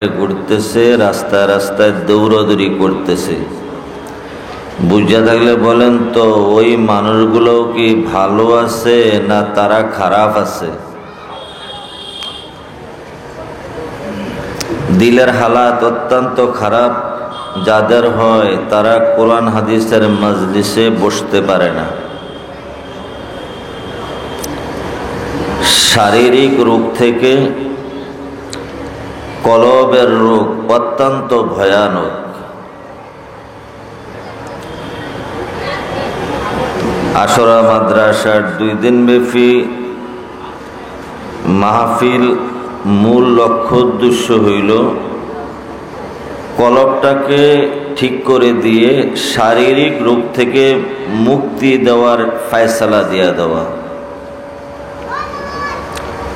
ঘুরতেছে, রাস্তায় রাস্তায় দৌড়াদৌড়ি করতেছে। বুঝা থাকলে বলেন তো, ওই মানুষগুলো কি ভালো আছে না তারা খারাপ আছে? দিলের হালাত অত্যন্ত খারাপ যাদের হয়, তারা কোরআন হাদিসের মজলিসে বসতে পারে না। শারীরিক রোগ থেকে কলবের রোগ অত্যন্ত ভয়ানক। আশরা মাদ্রাসার 2 দিন ব্যাপী মাহফিল মূল লক্ষ্য উদ্দেশ্য হইল কলবটাকে ঠিক করে দিয়ে শারীরিক রোগ থেকে মুক্তি দেওয়ার ফয়সালা দিয়ে দেওয়া,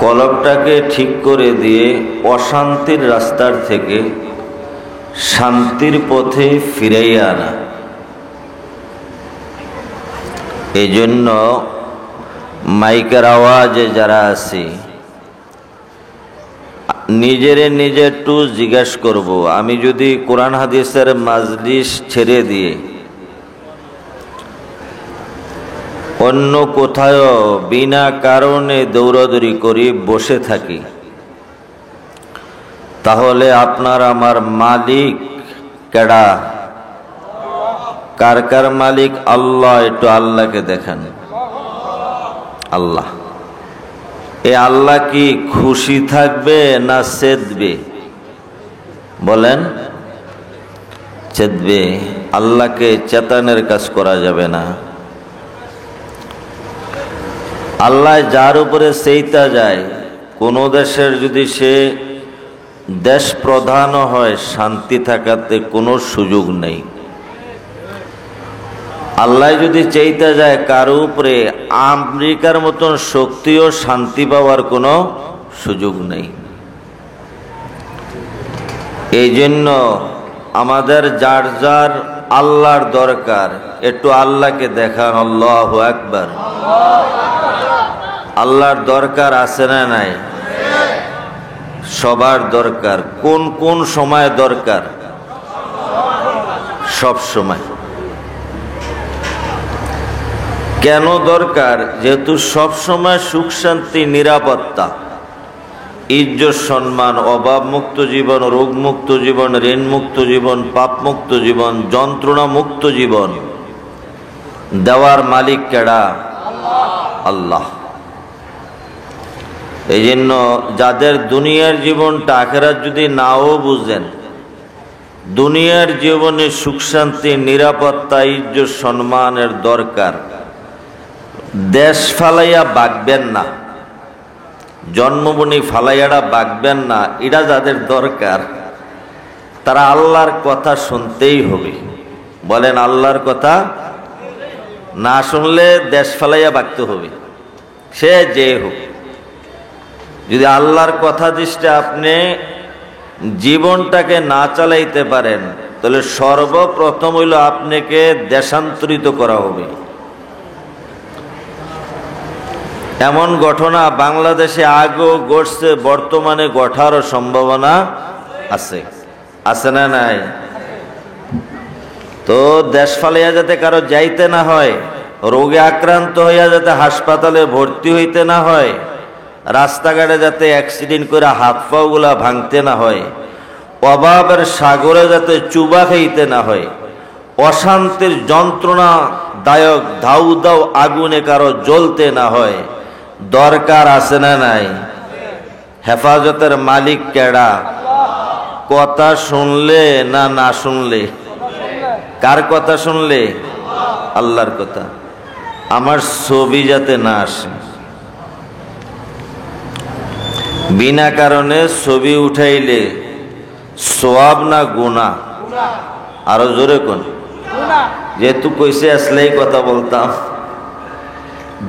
কলবটাকে ঠিক করে দিয়ে অশান্তির রাস্তার থেকে শান্তির পথে ফিরাইয়া আনা। এই জন্য মাইকের আওয়াজে যারা আছি, নিজে একটু জিজ্ঞেস করব, আমি যদি কোরআন হাদিসের মাজলিস ছেড়ে দিয়ে অন্য কোথাও বিনা কারণে দৌড়াদৌড়ি করি, বসে থাকি, তাহলে আপনার আমার মালিক কেডা? কার কার মালিক? আল্লাহ। একটু আল্লাহকে দেখান। আল্লাহ। এ আল্লাহ কি খুশি থাকবে না চেতবে? বলেন। চেতবে। আল্লাহকে চেতানের কাজ করা যাবে না। আল্লাহ যার উপরে সেইতা যায়, কোন দেশের যদি সে দেশ প্রধান হয়, শান্তি থাকাতে কোনো সুযোগ নেই। আল্লাহ যদি চাইতে যায় কারো উপরে, আমেরিকার মতন শক্তিও শান্তি পাওয়ার কোনো সুযোগ নেই। এই জন্য আমাদের যার যার আল্লাহর দরকার, একটু আল্লাহকে দেখান। আল্লাহু আকবার। আল্লাহর দরকার আছে না নাই? সবার দরকার। কোন কোন সময় দরকার? সব সময়। কেন দরকার? যেহেতু সব সময় সুখ শান্তি, নিরাপত্তা, ইজ্জত সম্মান, অভাব মুক্ত জীবন, রোগ মুক্ত জীবন, ঋণ মুক্ত জীবন, পাপ মুক্ত জীবন, যন্ত্রণা মুক্ত জীবন দেওয়ার মালিক কেডা? আল্লাহ। এই জন্য যাদের দুনিয়ার জীবনটা আখিরাত যদি নাও বুঝেন, দুনিয়ার জীবনে সুখ শান্তি, নিরাপত্তা, ইজ্জত সম্মানের দরকার, দেশ ফালাইয়া বাগবেন না, জন্মভূমি ফালাইয়াটা বাগবেন না। এটা যাদের দরকার, তারা আল্লাহর কথা শুনতেই হবে। বলেন, আল্লাহর কথা না শুনলে দেশ ফালাইয়া বাগতে হবে, সে যে হোক। যদি আল্লাহর কথা দৃষ্টে আপনি জীবনটাকে না চালাইতে পারেন, তাহলে সর্বপ্রথম হইল আপনাকে দেশান্তরিত করা হবে। এমন ঘটনা বাংলাদেশে আগেও ঘটছে, বর্তমানে ঘটারও সম্ভাবনা আছে। আছে না নাই? তো দেশ ফালাইয়া যাতে কারো যাইতে না হয়, রোগে আক্রান্ত হইয়া যাতে হাসপাতালে ভর্তি হইতে না হয়, রাস্তাঘাটে যাতে অ্যাক্সিডেন্ট করে হাত পাগুলা ভাঙতে না হয়, অভাবের সাগরে যাতে চুবা খাইতে না হয়, অশান্তির যন্ত্রণাদায়ক ধাউ ধাউ আগুনে কারো জ্বলতে না হয়, দরকার আছে না নাই? হেফাজতের মালিক কেডা? কথা শুনলে না না শুনলে? কার কথা শুনলে? আল্লাহর কথা। আমার ছবি যাতে না আসে, বিনা কারণে ছবি উঠাইলে সওয়াব না গুনাহ? আরো জোরে কোন? যেহেতু কইছে আসলেই কথা বলতাম।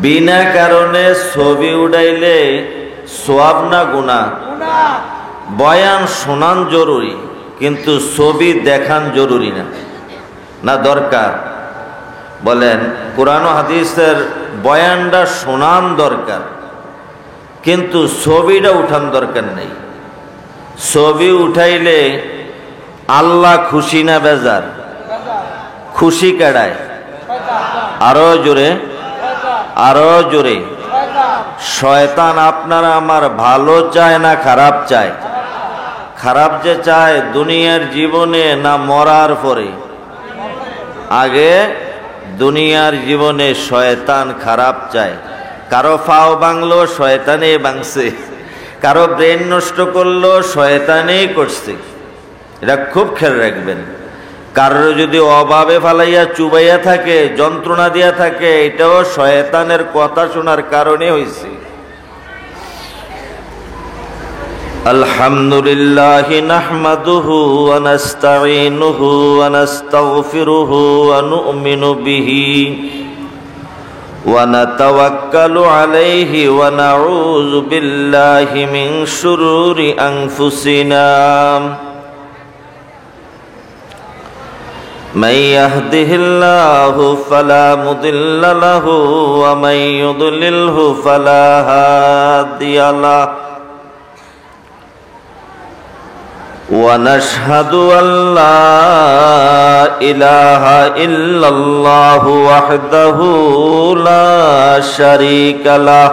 বিনা কারণে ছবি উঠাইলে সওয়াব না গুনাহ? বয়ান শোনান জরুরি, কিন্তু ছবি দেখান জরুরি না? না দরকার? বলেন। কোরআন ও হাদিসের বয়ানটা শোনান দরকার, কিন্তু ছবিটা উঠান দরকার নেই। ছবি উঠাইলে আল্লাহ খুশি না বেজার? খুশি কেডায়? আরো জোরে, আরো জোরে। শয়তান আপনারা আমার ভালো চায় না খারাপ চায়? খারাপ যে চায় দুনিয়ার জীবনে না মরার পরে? আগে দুনিয়ার জীবনে শয়তান খারাপ চায়। কারো ফাও ভাঙলো শয়তানে ভাঙছে, কারো ব্রেন নষ্ট করলো শয়তানেই করছে। এটা খুব খেয়াল রাখবেন। কারোর যদি অভাবে ফালাইয়া চুবাইয়া থাকে, যন্ত্রণা দিয়া থাকে, এটাও শয়তানের কথা শোনার কারণে হয়েছে। আলহামদুলিল্লাহি নাহমাদুহু ওয়া নাস্তাঈনুহু ওয়া নাস্তাগফিরুহু ওয়া নু'মিনু বিহি ওয়া নাতাওয়াক্কালু আলাইহি ওয়া নাউযু বিল্লাহি মিন শুরুরি আনফুসিনা। من يهده الله فلا مضل له ومن يضلله فلا هادي له ونشهد أن لا إله إلا الله وحده لا شريك له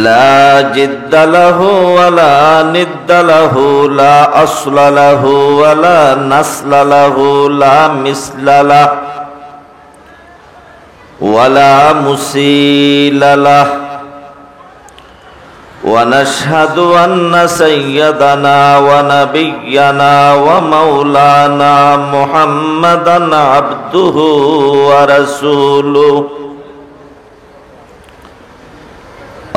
لا جد له ولا ند له لا أصل له ولا نسل له لا مثل له ولا مثيل له ونشهد أن سيدنا ونبينا ومولانا محمدا عبده ورسوله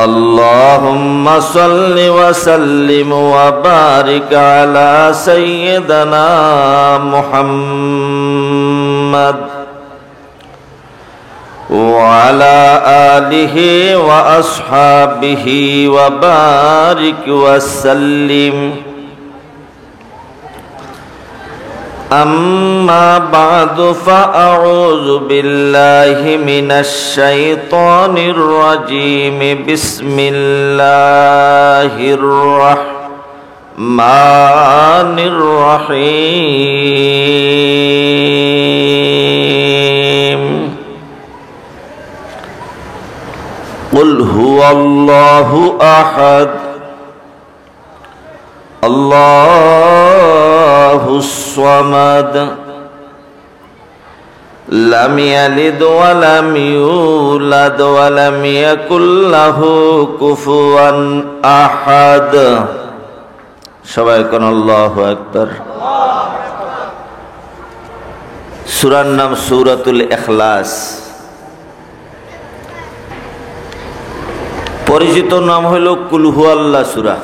اللهم صل وسلم وبارك على سيدنا محمد وعلى آله وأصحابه وبارك وسلم أما بعد فأعوذ بالله من الشيطان الرجيم بسم الله الرحمن الرحيم قل هو الله أحد الله الصمد لم يلد ولم يولد ولم يكن له كفوا أحد সবাই কোন আল্লাহু আকবার। সূরার নাম সূরাতুল ইখলাস। পরিচিত নাম হলো কুল হুয়াল্লাহ সূরা।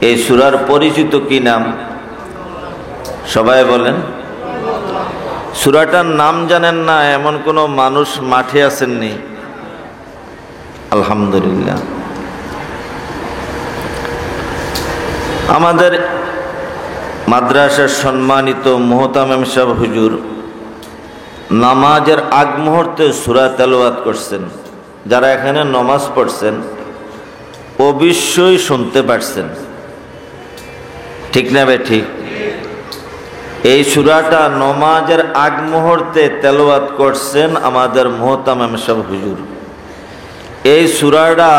এই সূরার পরিচিত কি নাম সবাই বলেন? সূরাটার নাম জানেন না এমন কোন মানুষ মাঠে আসেননি? আলহামদুলিল্লাহ। আমাদের মাদ্রাসার সম্মানিত মুহতামিম সাহেব হুজুর নামাজের আগ মুহূর্তে সূরা তেলাওয়াত করছেন। যারা এখানে নামাজ পড়ছেন অবশ্যই শুনতে পারছেন, ঠিক না বে ঠিক? এই সূরাটা নামাজের আগ মুহূর্তে তেলাওয়াত করছেন আমাদের মুহতামিম সাহেব হুজুর। এই সূরাটা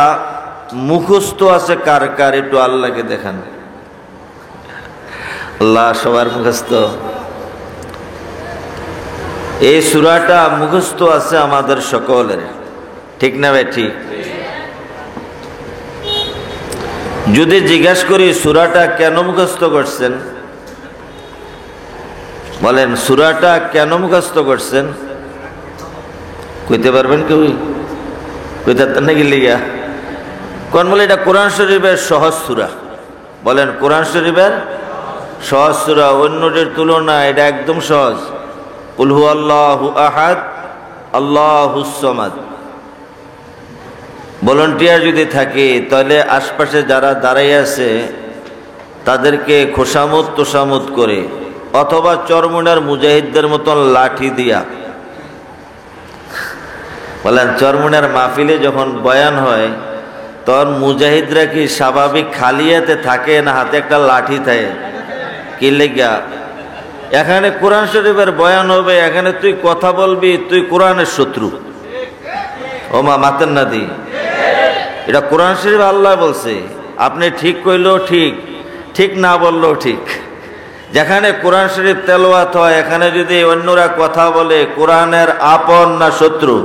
মুখস্থ আছে কার কার একটু আল্লাহকে দেখান। আল্লাহ সবার মুখস্থ। এই সূরাটা মুখস্থ আছে আমাদের সকলের, ঠিক না ভাই ঠিক? যদি জিজ্ঞাসা করি সূরাটা কেন মুখস্থ করছেন, বলেন সূরাটা কেন মুখস্থ করছেন? কইতে পারবেন কেউ? কইতে নাকি লিগা কোন বলে এটা কোরআন শরীফের সহজ সূরা। বলেন কোরআন শরীফের সহজ সূরা, অন্যদের তুলনায় এটা একদম সহজ। কুল হুয়াল্লাহু আহাদ আল্লাহুস সামাদ। ভলান্টিয়ার যদি থাকে তাহলে আশপাশে যারা দাঁড়াই আছে তাদেরকে খোসামত তোষামত করে অথবা চরমুনার মুজাহিদদের মতন লাঠি দিয়া, বলেন চরমুনার মাহফিলে যখন বয়ান হয় তোর মুজাহিদরা কি স্বাভাবিক খালিয়াতে থাকে না হাতে একটা লাঠি থাকে? কি লেগা? এখানে কোরআন শরীফের বয়ান হবে, এখানে তুই কথা বলবি, তুই কোরআনের শত্রু। ও মা মাতেন না দি, এটা কোরআন শরীফ আল্লাহ বলছে। আপনি ঠিক কইলেও ঠিক, ঠিক না বললেও ঠিক। যেখানে কোরআন শরীফ তেলাওয়াত হয়, এখানে যদি অন্যরা কথা বলে, কোরআনের আপন না শত্রু?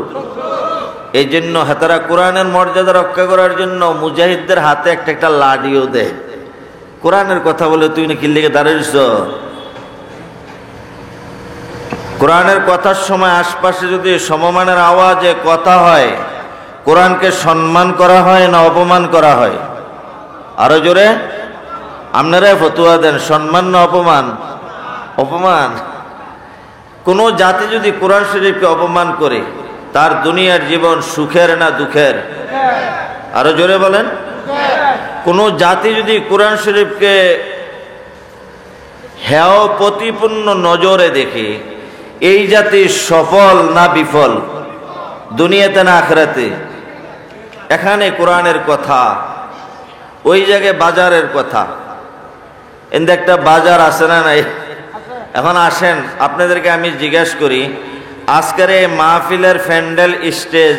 এই জন্য তারা কোরআনের মর্যাদা রক্ষা করার জন্য মুজাহিদদের হাতে একটা একটা লাঠিও দেয়। কোরআনের কথা বলে তুই না কিল্লিকে দাঁড়িয়েছ? কোরআনের কথার সময় আশপাশে যদি সমমানের আওয়াজে কথা হয়, কোরআনকে সম্মান করা হয় না অপমান করা হয়? আরো জোরে আপনারাই ফতুয়া দেন, সম্মান না অপমান? অপমান। কোন জাতি যদি কোরআন শরীফকে অপমান করে, তার দুনিয়ার জীবন সুখের না দুঃখের? আরো জোরে বলেন। কোন জাতি যদি কোরআন শরীফকে হেয় প্রতিপন্ন নজরে দেখে, এই জাতি সফল না বিফল, দুনিয়াতে না আখিরাতে? এখানে কোরআনের কথা, ওই জায়গায় বাজারের কথা। এতে একটা বাজার আছে না নাই? এখন আসেন, আপনাদেরকে আমি জিজ্ঞেস করি, আজকের এই মাহফিলের প্যান্ডেল, স্টেজ,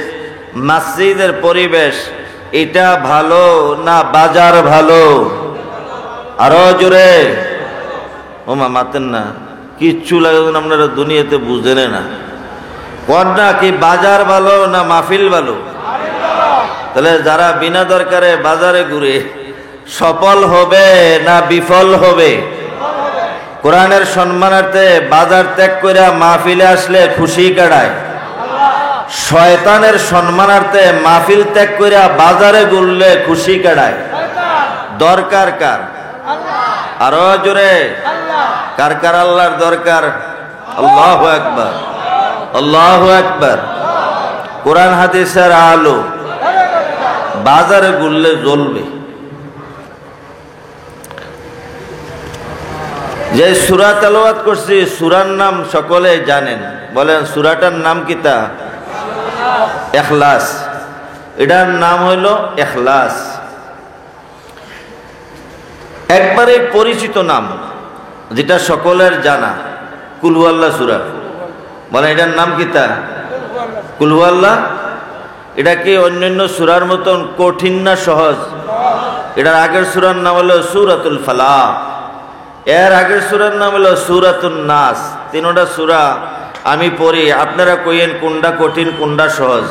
মসজিদের পরিবেশ, এটা ভালো না বাজার ভালো? আরো জোরে। ও মা মাতেন না, কিচ্ছু লাগে আপনারা দুনিয়াতে বুঝেন না। কোনটা কি বাজার ভালো না মাহফিল ভালো? তাহলে যারা বিনা দরকারে বাজারে ঘুরে সফল হবে না বিফল হবে? কোরআনের সম্মানার্থে বাজার ত্যাগ করে মাহফিলে আসলে খুশি কাটায়, শয়তানের সম্মানার্থে মাহফিল ত্যাগ করে বাজারে ঘুরলে খুশি কাটায়। দরকার কার? আরো জোরে। কার কার আল্লাহর দরকার? আল্লাহু আকবার, আল্লাহু আকবার। কোরআন হাদিসের আলো বাজারে ঘুরলে জ্বলবে। যে সূরা তেলাওয়াত করছি, সূরার নাম সকলে জানেন। বলেন সূরাটার নাম কি? তা ইখলাস। এটার নাম হইল ইখলাস। একবারে পরিচিত নাম, যেটা সকলের জানা, কুল হু আল্লাহ সূরা। বলেন এটার নাম কি? তা কুল হু আল্লাহ। এটা কি অন্যান্য সূরার মতন কঠিন না সহজ? এটার আগের সূরার নাম হলো সূরাতুল ফালাক, এর আগের সূরার নাম হলো সূরাতুন নাস। তিনটা সূরা আমি পড়ি, আপনারা কইেন কোনটা কঠিন কোনটা সহজ।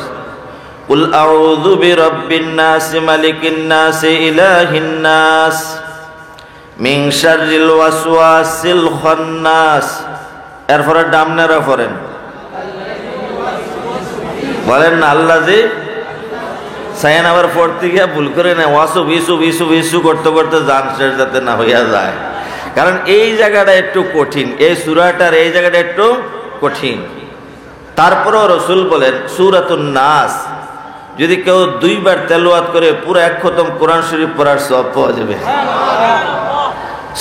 কুল আউযু বিরাব্বিন নাস মালিকিন নাস ইলাহিন নাস মিন শাররিল ওয়াসওয়াসিল খান্নাস। এরপরে ডামনারা পড়েন, বলেন না আল্লাযী। সায়ান আবার পড়তে গিয়ে ভুল করে না, ওয়াসু বিসু বিসু বিসু করতে করতে জান শেষ যাতে না হইয়া যায়। কারণ এই জায়গাটা একটু কঠিন, এই সূরাটার এই জায়গাটা একটু কঠিন। তারপরেও রাসূল বলেন সূরাতুন নাস যদি কেউ দুইবার তেলাওয়াত করে, পুরো এক খতম কোরআন শরীফ পড়ার সওয়াব পাওয়া যাবে।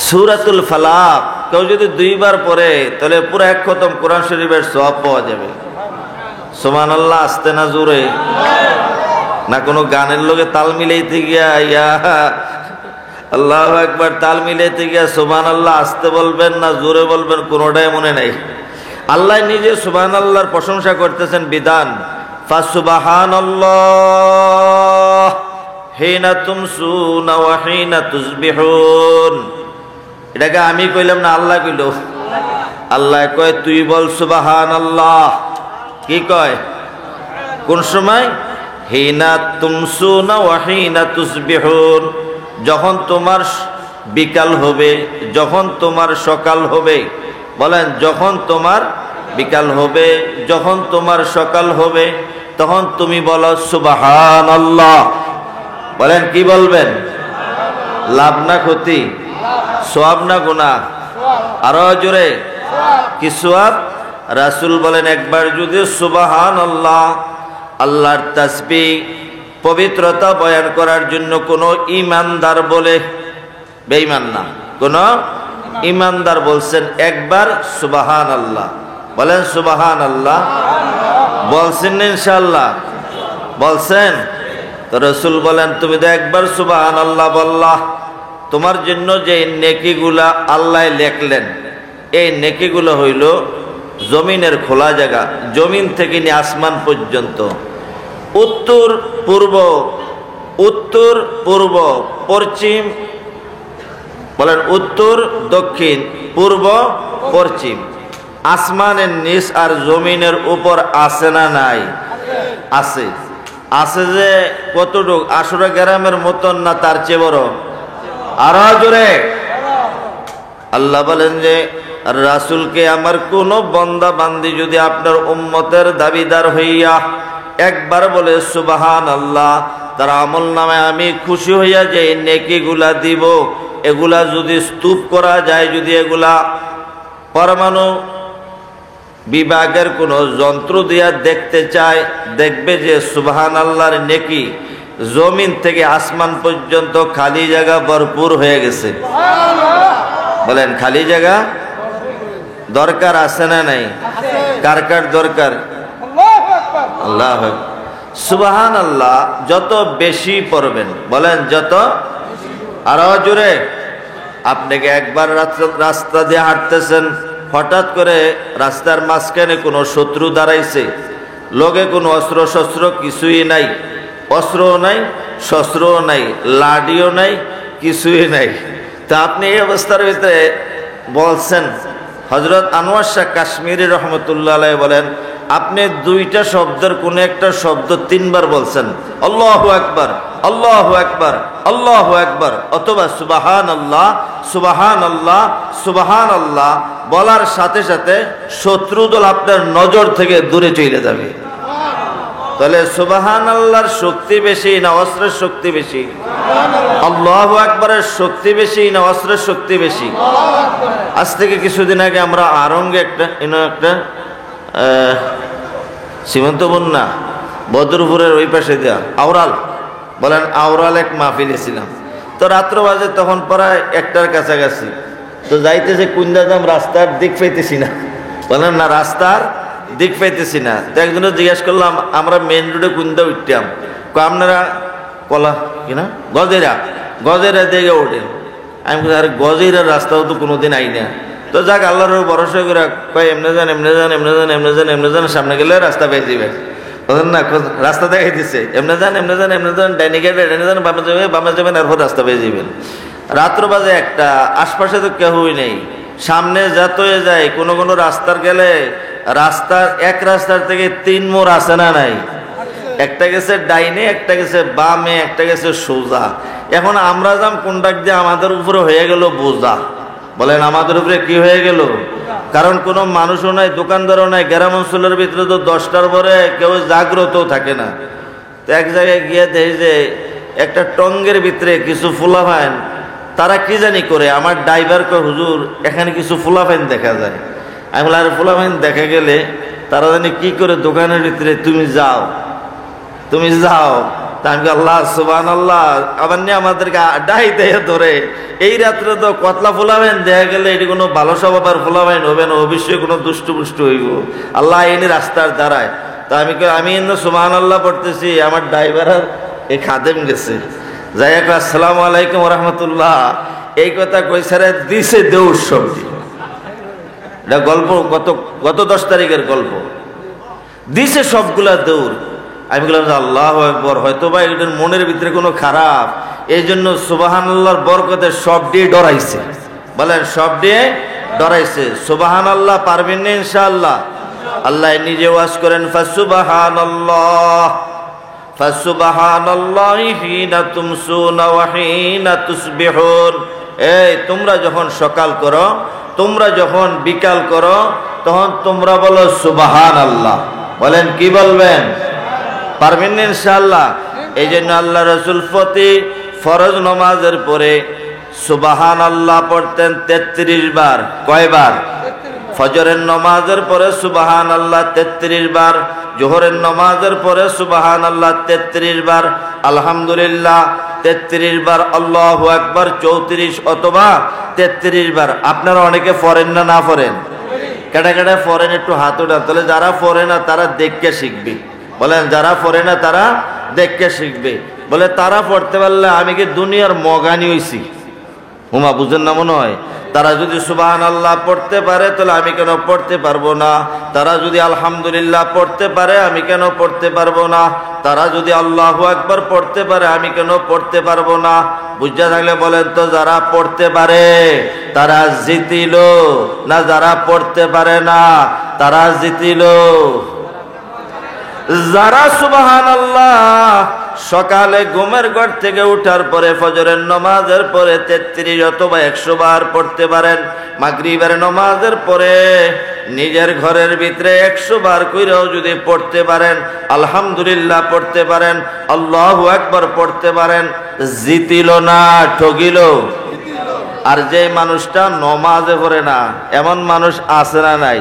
সূরাতুল ফালাক কেউ যদি দুইবার পড়ে, তাহলে পুরো এক খতম কোরআন শরীফের সওয়াব পাওয়া যাবে। সুবহানাল্লাহ। আসতে না জোরে? না কোনো গানের লোকে তাল মিলাইতে গিয়া ইয়া আল্লাহু আকবার তাল মিলাইতে গিয়া সুবহানাল্লাহ আসতে বলবেন না জোরে বলবেন, কোনোটাই মনে নাই। আল্লাহ নিজে সুবহানাল্লাহর প্রশংসা করতেছেন বিধান, ফাসুবহানাল্লাহ হিনা তুমসুনা ওয়া হিনা তুসবিহুন। এটাকে আমি কইলাম না আল্লাহ কইল? আল্লাহ কয় তুই বল সুবহানাল্লাহ। কি কয়? কোন সময়? হিনা তুমসুনা ওয়া হিনা তুসবিহুন। যখন তোমার বিকাল হবে, যখন তোমার সকাল হবে। বলেন যখন তোমার বিকাল হবে, যখন তোমার সকাল হবে, তখন তুমি বলো সুবহানাল্লাহ। বলেন কি বলবেন? লাভ না ক্ষতি? সওয়াব না গুনাহ? আরো জোরে। কি সওয়াব? রাসূল বলেন একবার যদি সুবহানাল্লাহ আল্লাহর তাসবিহ পবিত্রতা বয়ান করার জন্য কোনো ইমানদার বলে, বেঈমান না, কোন ইমানদার বলছেন একবার সুবহানাল্লাহ। বলেন সুবহানাল্লাহ। বলছেন ইনশাআল্লাহ? বলছেন? তো রাসূল বলেন, তুমি তো একবার সুবহানাল্লাহ বললা, তোমার জন্য যে নেকিগুলা আল্লাহ লেখলেন, এই নেকিগুলো হইল জমিনের খোলা জায়গা, জমিন থেকে নিয়ে আসমান পর্যন্ত, উত্তর পূর্ব, উত্তর পূর্ব পশ্চিম, বলেন উত্তর দক্ষিণ পূর্ব পশ্চিম, আসমানের নিচ আর জমিনের উপর আছে না নাই? আছে। আছে যে কতটুক? 18 গ্রামের মতন না তার চেয়ে বড়? আরো জোরে। আল্লাহ বলেন যে রাসূলকে আমার কোন বান্দা বান্দি যদি আপনার উম্মতের দাবিদার হইয়া একবার বলে সুবহানাল্লাহ, তার আমল নামায় আমি খুশি হইয়া যে নেকিগুলা দিব, এগুলা যদি স্তূপ করা যায়, যদি এগুলা পরমাণু বিভাগের কোনো যন্ত্র দিয়া দেখতে চায়, দেখবে যে সুবহানাল্লাহর নেকি জমিন থেকে আসমান পর্যন্ত খালি জায়গা ভরপুর হয়ে গেছে। বলেন খালি জায়গা দরকার আছে না নাই? কার কার দরকার? আল্লাহ সুবহানাল্লাহ যত বেশি পড়বেন, বলেন যত, আরো জোরে। আপনাকে একবার রাস্তা দিয়ে হাঁটতেছেন, হঠাৎ করে রাস্তার মাঝখানে কোনো শত্রু দাঁড়াইছে, লোকে কোনো অস্ত্র শস্ত্র কিছুই নাই, অস্ত্রও নাই, শস্ত্রও নাই, লাঠিও নাই, কিছুই নাই। তা আপনি এই অবস্থার ভিতরে বলছেন, হযরত আনোয়ার শাহ কাশ্মীরি রহমতুল্লাহ আলাইহি বলেন, আপনি দুইটা শব্দের কোন একটা শব্দ 3 বার বলছেন, আল্লাহু আকবার, আল্লাহু আকবার, আল্লাহু আকবার, অথবা সুবহানাল্লাহ, সুবহানাল্লাহ, সুবহানাল্লাহ বলার সাথে সাথে শত্রুদল আপনার নজর থেকে দূরে চলে যাবে। তাহলে সুবহানাল্লাহর শক্তি বেশি না অস্ত্রের শক্তি বেশি? আল্লাহু আকবারের শক্তি বেশি না অস্ত্রের শক্তি বেশি? আজ থেকে কিছুদিন আগে আমরা আরঙ্গে একটা সীমান্ত বন্যা বদরপুরের ওই পাশে দেওয়া আওরাল, বলেন আওরাল এক মাহফিলে ছিলাম। তো রাত্র বাজে তখন প্রায় 1টার কাছাকাছি। তো যাইতেছে কুন্দাদাম, রাস্তার দিক পাইতেছি না, বলেন না রাস্তার দিক পাইতেছি না। তো একজনে জিজ্ঞেস করলাম, আমরা মেন রোডে কুন্দা উঠতাম, আপনারা কলা কিনা গজেরা দিকে ওঠেন। আমি বলি আরে গজেরার রাস্তাও তো কোনোদিন আই না। তো যাক আল্লাহর ভরসা করে কয় এমনে যান, এমনে যান, এমনে যান, এমনে যান, এমনে যান, সামনে গেলে রাস্তা পেয়ে যাবে। বলেন না রাস্তা দেখাই দিচ্ছে, এমনে যান, এমনে যান, এমনে যান, ডাইনে গেলে ডাইনে যান, বামে যাবেন, এরপর রাস্তা পেয়ে যাবেন। রাত্র বাজে 1টা, আশপাশে তো কেউই নেই, সামনে যত হয়ে যায় কোনো কোনো রাস্তার গেলে রাস্তার এক রাস্তার থেকে 3 মোড় আছে না নাই? একটা গেছে ডাইনে, একটা গেছে বামে, একটা গেছে সোজা। এখন আমরা যাম কোনটা দিয়ে আমাদের উপরে হয়ে গেল বোঝা। বলেন আমাদের উপরে কি হয়ে গেল? কারণ কোনো মানুষও নাই, দোকানদারও নাই, গ্রাম অঞ্চলের ভিতরে তো 10টার পরে কেউ জাগ্রত থাকে না। তো এক জায়গায় গিয়ে দেখি যে একটা টঙ্গের ভিতরে কিছু ফুলাফাইন, তারা কি জানি করে। আমার ড্রাইভার কয় হুজুর এখানে কিছু ফুলাফাইন দেখা যায়। আমি বলি আর ফুলাফাইন দেখা গেলে তারা জানি কি করে দোকানের ভিতরে তুমি যাও, তুমি যাও। তা আমি আল্লাহ সুবহানাল্লাহ, আবার নিয়ে আমাদেরকে ডাই দেহে ধরে। এই রাত্রে তো কতলা ফুলাবেন দেখা গেলে এটি কোনো ভালো স্বভাবের ফুলাবেন হবে না, অবশ্যই কোনো দুষ্টু পুষ্টু হইব। আল্লাহ এনে রাস্তার দ্বারায়। তা আমি এনে সুবহানাল্লাহ পড়তেছি, আমার ড্রাইভার আর এই খাদেম গেছে, যাই হোক আসসালামু আলাইকুম রাহমাতুল্লাহ এই কথা কই সারে দিছে দেউর সবজি। এটা গল্প, গত 10 তারিখের গল্প। দিছে সবগুলা দৌড়। আমি বললাম যে আল্লাহু আকবার, হয়তো বা এটার মনের ভিতরে কোনো খারাপ, এই জন্য সুবহানাল্লাহর বরকতে সব দিয়ে ডরাইছে। বলেন সব দিয়ে ডরাইছে। সুবহানাল্লাহ পারবেন না ইনশাআল্লাহ? আল্লাহ নিজে ওয়াজ করেন, ফাসুবহানাল্লাহ ফাসুবহানাল্লাহি হিনা তুমসুনা ওয়া হিনা তুসবিহুন। এই তোমরা যখন সকাল করো, তোমরা যখন বিকাল করো, তখন তোমরা বলো সুবহানাল্লাহ। বলেন কি বলবেন? পারবেন না ইনশাআল্লাহ? এই জন্য আল্লাহ রাসূল প্রতি ফরজ নামাজের পরে সুবহানাল্লাহ পড়তেন 33 বার। কয়বার? ফজরের নামাজের পরে সুবহানাল্লাহ 33 বার, জোহরের নামাজের পরে সুবহানাল্লাহ 33 বার, আলহামদুলিল্লাহ 33 বার, আল্লাহু আকবার 34 অথবা 33 বার। আপনারা অনেকে পড়েন না, না পড়েন? কেটা কেটা পড়েন একটু হাত উঠান। তাহলে যারা পড়ে না তারা দেখে শিখবে। বলেন যারা পড়ে না তারা দেখে শিখবে। বলে তারা পড়তে পারলে আমি কি দুনিয়ার মগানি হইছি? হুমা বুঝেন না মনে হয়? তারা যদি সুবহানাল্লাহ পড়তে পারে তাহলে আমি কেন পড়তে পারবো না? তারা যদি আলহামদুলিল্লাহ পড়তে পারে আমি কেন পড়তে পারবো না? তারা যদি আল্লাহু আকবার পড়তে পারে আমি কেন পড়তে পারবো না? বুঝা থাকলে বলেন তো, যারা পড়তে পারে তারা জিতিল, না যারা পড়তে পারে না তারা জিতিল? যারা সুবহানাল্লাহ সকালে ঘুমের ঘর থেকে উঠার পরে ফজরের নামাজের পরে 33 অথবা 100 বার পড়তে পারেন, মাগরিবের নামাজের পরে নিজের ঘরের ভিতরে 100 বার কইরাও যদি পড়তে পারেন, আলহামদুলিল্লাহ পড়তে পারেন, আল্লাহু আকবার পড়তে পারেন, জিতিল না ঠকিল? আর যে মানুষটা নামাজে পড়ে না এমন মানুষ আছে না নাই?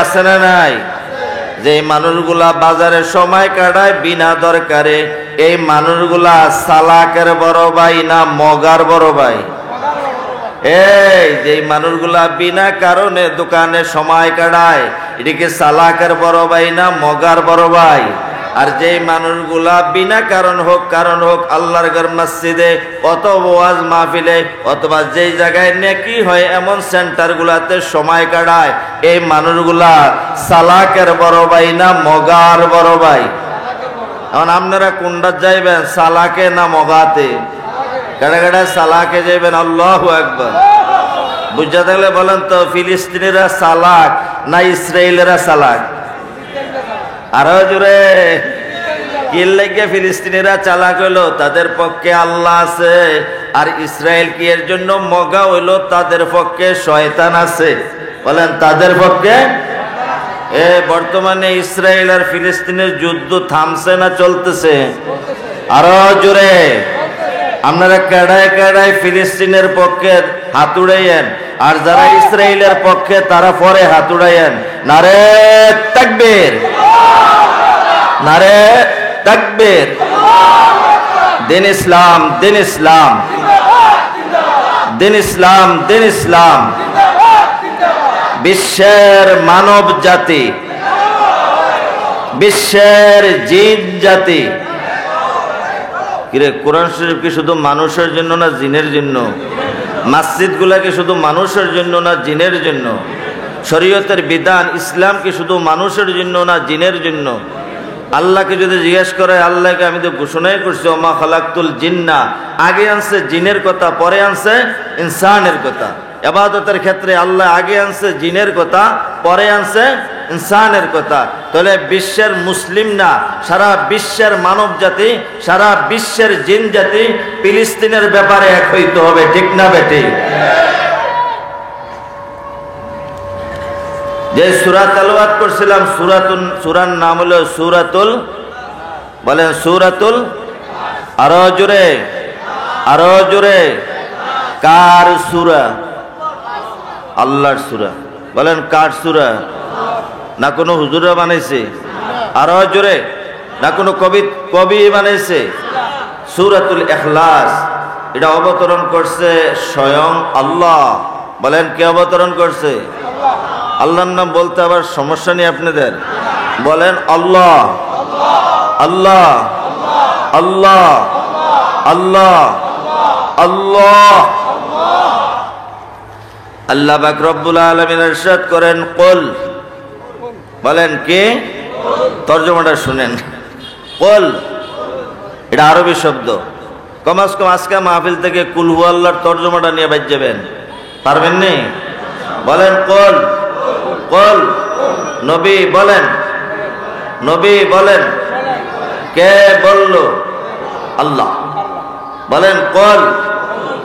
আছে না নাই? যে মানুষগুলা বাজারে সময় কাটায় বিনা দরকারে, এই মানুষগুলা সালাকের বড় ভাই না মগার বড় ভাই? এই যে মানুষগুলা বিনা কারণে দোকানে সময় কাটায়, এটা কি সালাকের বড় ভাই না মগার বড় ভাই? আর যে মানুষগুলা বিনা কারণ হোক আল্লাহর ঘর মসজিদে অথবা ওয়াজ মাহফিলে অথবা যেই জায়গায় নেকি হয় এমন সেন্টারগুলাতে সময় কাটায়, এই মানুষগুলা সালাকের বড় ভাই না মগার বড় ভাই? এখন আপনারা কোনটা যাইবেন, সালাকে না মগাতে? কাটা কাটা সালাকে যাইবেন। আল্লাহু আকবার। বুঝা থাকলে বলেন তো, ফিলিস্তিনিরা সালাক না ইসরায়েলেরা সালাক? আরো জোরে। কি লাগে ফিলিস্তিনিরা চালাক হইলো? তাদের পক্ষে আল্লাহ আছে। আর ইসরায়েল কি এর জন্য মগা হইলো? তাদের পক্ষে শয়তান আছে। বলেন তাদের পক্ষে। বর্তমানে ইসরায়েল আর ফিলিস্তিনের যুদ্ধ থামছে না চলতেছে? আরো জোরে। আপনারা কেডায় কেডায় ফিলিস্তিনের পক্ষে হাত উড়াইয়েন, আর যারা ইসরায়েলের পক্ষে তারা পরে হাত উড়াইয়েন। নারে তাকবীর, নারে তাকবীর। দিন ইসলাম, দিন ইসলাম, দিন ইসলাম, দিন ইসলাম। বিশ্বের মানব জাতি, বিশ্বের জিন জাতি। কিরে, কোরআন শরীফ কি শুধু মানুষের জন্য না জিনের জন্য? মসজিদ গুলা কি শুধু মানুষের জন্য না জিনের জন্য? শরীয়তের বিধান ইসলাম কি শুধু মানুষের জন্য না জিনের জন্য? আল্লাহকে যদি জিজ্ঞেস করে, আল্লাহকে আমি তো ঘোষণাই করছি ওমা খালাকতুল জিন্না, আগে আনছে জিনের কথা, পরে আনছে ইনসানের কথা। ইবাদতের ক্ষেত্রে আল্লাহ আগে আনছে জিনের কথা, পরে আনছে ইনসানের কথা। তাহলে বিশ্বের মুসলিম না, সারা বিশ্বের মানব জাতি, সারা বিশ্বের জিন জাতি ফিলিস্তিনের ব্যাপারে এক হইতে হবে, ঠিক না বেটি? যে সূরা তেলাওয়াত করছিলাম, সূরার নাম হলো সূরাতুল, বলেন সূরাতুল, আরো জোরে, আরো জোরে। কার সূরা? আল্লাহর সূরা। বলেন কার সূরা? না কোনো হুজুরা বানাইছে? আরো জোরে। না কোনো কবি বানাইছে? সূরাতুল ইখলাস। এটা অবতরণ করছে স্বয়ং আল্লাহ। বলেন কে অবতরণ করছে? আল্লাহর নাম বলতে আবার সমস্যা নেই আপনাদের? বলেন আল্লাহ, আল্লাহ, আল্লাহ, আল্লাহ, আল্লাহ। আল্লাহ পাক রব্বুল আলামিন ইরশাদ করেন কুল। বলেন কে? তর্জমাটা শুনেন। কুল এটা আরবি শব্দ। কমাস কম আজকে মাহফিল থেকে কুল হু আল্লাহর তর্জমাটা নিয়ে বাইর যাবেন, পারবেন নি? বলেন কুল, কুল। নবী বলেন, নবী বলেন। কে বলল? আল্লাহ। বলেন কুল।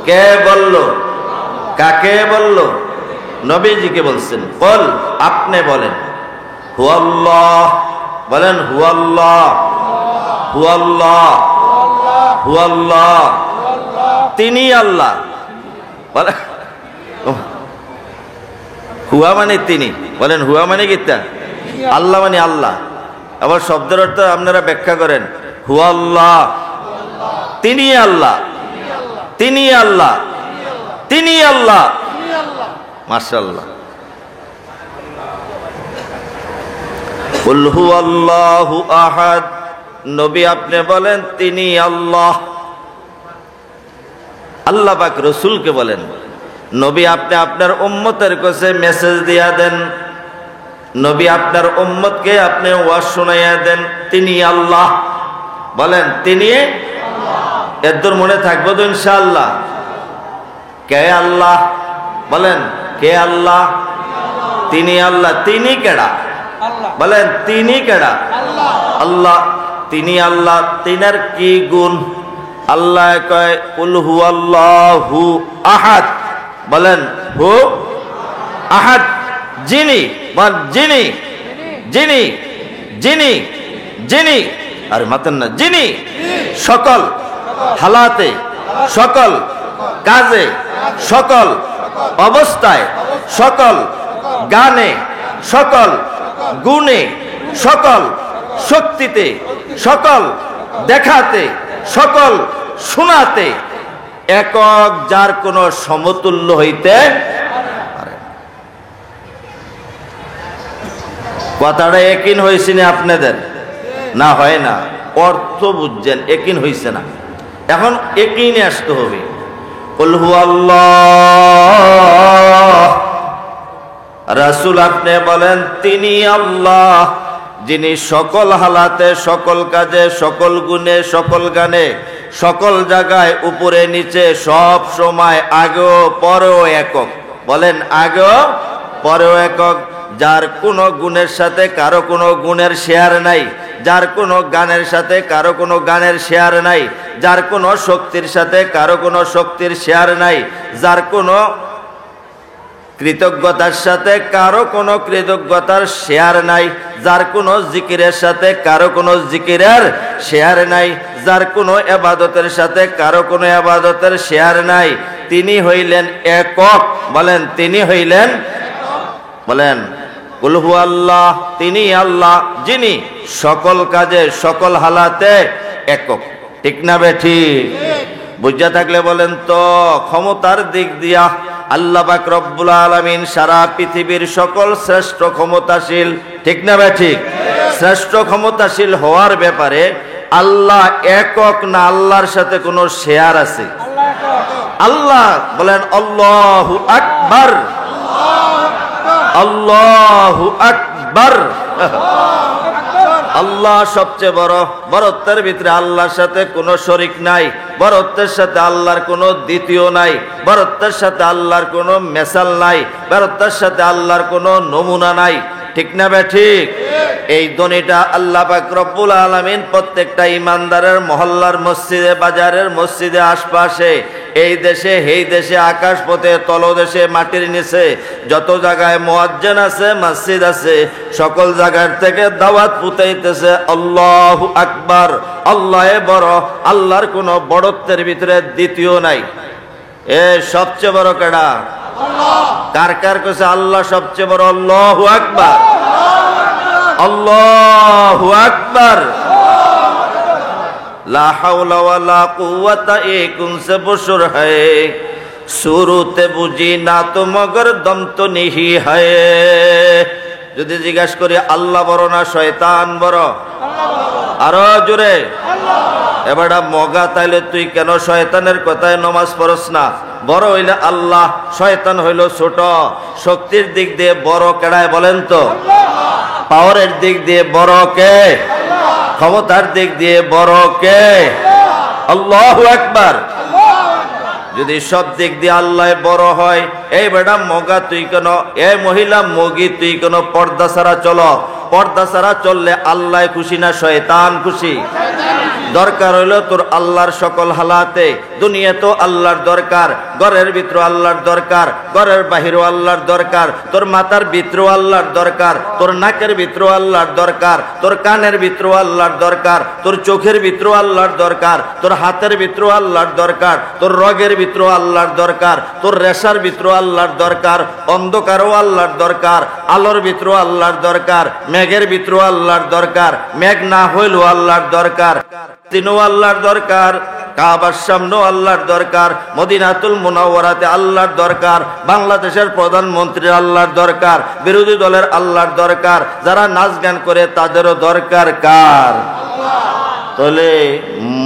কে বলল? কাকে বলল? নবীজিকে বলছেন। কুল আপনি বলেন। হু আল্লাহ। বলেন হু আল্লাহ, হু আল্লাহ, হু আল্লাহ। তিনি আল্লাহ। বলেন হুয়া মানে তিনি। বলেন হুয়া মানে কিতা? আল্লাহ মানে আল্লাহ। আবার শব্দের অর্থ আপনারা ব্যাখ্যা করেন। হুয়া আল্লাহ, তিনি আল্লাহ, তিনি আল্লাহ, তিনি আল্লাহ। মাশাআল্লাহ। কুল হুয়াল্লাহু আহাদ নবী আপনি বলেন তিনি আল্লাহ। আল্লাহ পাক রসুলকে বলেন, নবী আপনি আপনার উম্মতের কাছে মেসেজ দিয়া দেন, নবী আপনার উম্মতকে আপনি ওয়াজ শোনাইয়া দেন তিনি আল্লাহ। বলেন তিনি এর মনে থাকবো তো ইনশাআল্লাহ। কে আল্লাহ? বলেন কে আল্লাহ? তিনি আল্লাহ। তিনি কেডা? বলেন তিনি কেডা? আল্লাহ। তিনি আল্লাহ। তিনার কি গুণ? আল্লাহ কয় কুল হুয়াল্লাহু আহাদ। বলেন হু আহাদ। যিনি, বল যিনি, যিনি, যিনি, যিনি, আর মাতেন না, যিনি সকল হালাতে, সকল কাজে, সকল অবস্থায়, সকল গানে, সকল গুণে, সকল শক্তিতে, সকল দেখাতে, সকল শোনাতে একক, যার কোনো সমতুল্য হইতে পারে। কথাটা একিন হয়েছে না আপনাদের? না হয় না, অর্থ বুঝছেন, একিন হয়েছে না। এখন একিনে আসতে হবে। কুল হুয়াল্লাহ। রাসূল আপনি বলেন তিনি আল্লাহ, যিনি সকল হালাতে, সকল কাজে, সকল গুণে, সকল গানে, সকল জায়গায়, উপরে নিচে, সব সময়, আগেও পরেও একক। বলেন আগেও পরেও একক। যার কোনো গুণের সাথে কারো কোনো গুণের শেয়ার নাই, যার কোনো গানের সাথে কারো কোনো গানের শেয়ার নাই, যার কোনো শক্তির সাথে কারো কোনো শক্তির শেয়ার নাই, যার কোনো কৃতজ্ঞতার সাথে কারো কোনো কৃতজ্ঞতার শেয়ার নাই, যার কোনো জিকিরের সাথে কারো কোনো জিকিরের শেয়ার নাই, যার কোনো ইবাদতের সাথে কারো কোনো ইবাদতের শেয়ার নাই। তিনি হইলেন একক। বলেন তিনি হইলেন, বলেন কুল হুয়াল্লাহ। তিনি আল্লাহ, যিনি সকল কাজে, সকল হালাতে একক। ঠিক না বেঠিক? বুঝা থাকলে বলেন তো। ক্ষমতার দিক দিয়া আল্লাহ পাক রব্বুল আলামিন সারা পৃথিবীর সকল শ্রেষ্ঠ ক্ষমতাশীল। ঠিক না বেঠিক? শ্রেষ্ঠ ক্ষমতাশীল হওয়ার ব্যাপারে আল্লাহ একক না আল্লাহর সাথে কোনো শেয়ার আছে? আল্লাহ বলেন আল্লাহু আকবার, আল্লাহু আকবার। আল্লাহ সবচেয়ে বড়। বড়ত্বের ভিতরে আল্লাহর সাথে কোনো শরিক নাই, বড়ত্বের সাথে আল্লাহর কোনো দ্বিতীয় নাই, বড়ত্বের সাথে আল্লাহর কোনো মেসাল নাই, বড়ত্বের সাথে আল্লাহর কোনো নমুনা নাই। ঠিক না বেঠিক? এই ধ্বনিটা আল্লাহ পাক রব্বুল আলামিন প্রত্যেকটা ইমানদারের মহল্লার মসজিদে, বাজারের মসজিদে, আশপাশে, এই দেশে, এই দেশে, আকাশ পথে, তলদেশে, মাটির নিচে, যত জায়গায় মুয়াজ্জিন আছে, মসজিদ আছে, সকল জায়গার থেকে দাওয়াত পুতাইতেছে আল্লাহু আকবার। আল্লাহ বড়, আল্লাহর কোনো বড়ত্বের ভিতরে দ্বিতীয় নাই। এ সবচেয়ে বড় কেডা? কার কার কাছে আল্লাহ সবচেয়ে বড়? আল্লাহু আকবার, আল্লাহু আকবার। লা হাওলা ওয়ালা কুওয়াতা এক উনসে বশর হ্যায়, শুরুতে বুঝি না তো মগর দম তো নিহি হ্যায়। যদি জিজ্ঞাসা করি আল্লাহ বড় না শয়তান বড়? আরো জোরে। এবারে মগা, তাইলে তুই কেন শয়তানের কথায় নমাজ পড়স না? বড় হইলে আল্লাহ, শয়তান হইল ছোট। শক্তির দিক দিয়ে বড় কেডায় বলেন তো? পাওয়ারের দিক দিয়ে বড় কে? ক্ষমতার দিক দিয়ে বড় কে? আল্লাহু আকবার। যদি সব দিক দিয়ে আল্লাহ বড় হয়, এই বেটা মগা তুই কেন, এই মহিলা মগি তুই কেন পর্দা ছাড়া চলো? পর্দা ছাড়া চললে আল্লাহ খুশি না শয়তান খুশি? দরকার হইলো তোর আল্লাহর সকল হালাতে। দুনিয়া তো আল্লাহর দরকার, ঘরের ভিতর আল্লাহর দরকার, ঘরের বাহিরও আল্লাহর দরকার, তোর মাথার ভিতর আল্লাহর দরকার, তোর নাকের ভিতর আল্লাহর দরকার, তোর কানের ভিতর আল্লাহর দরকার, তোর চোখের ভিতর আল্লাহর দরকার, তোর হাতের ভিতর আল্লাহর দরকার, তোর রগের ভিতর আল্লাহর দরকার, তোর রেশার ভিতর আল্লাহর দরকার, অন্ধকারও আল্লাহর দরকার, আলোর ভিতর আল্লাহর দরকার, মেঘের ভিতর আল্লাহর দরকার, মেঘ না হইলেও আল্লাহর দরকার, তিনও আল্লাহর দরকার, কাবার সামনেও আল্লাহর দরকার, মদিনাতুল মুনাওয়ারাতে আল্লাহর দরকার, বাংলাদেশের প্রধানমন্ত্রীর আল্লাহর দরকার, বিরোধী দলের আল্লাহর দরকার, যারা নাচ গান করে তাদেরও দরকার কার? তাহলে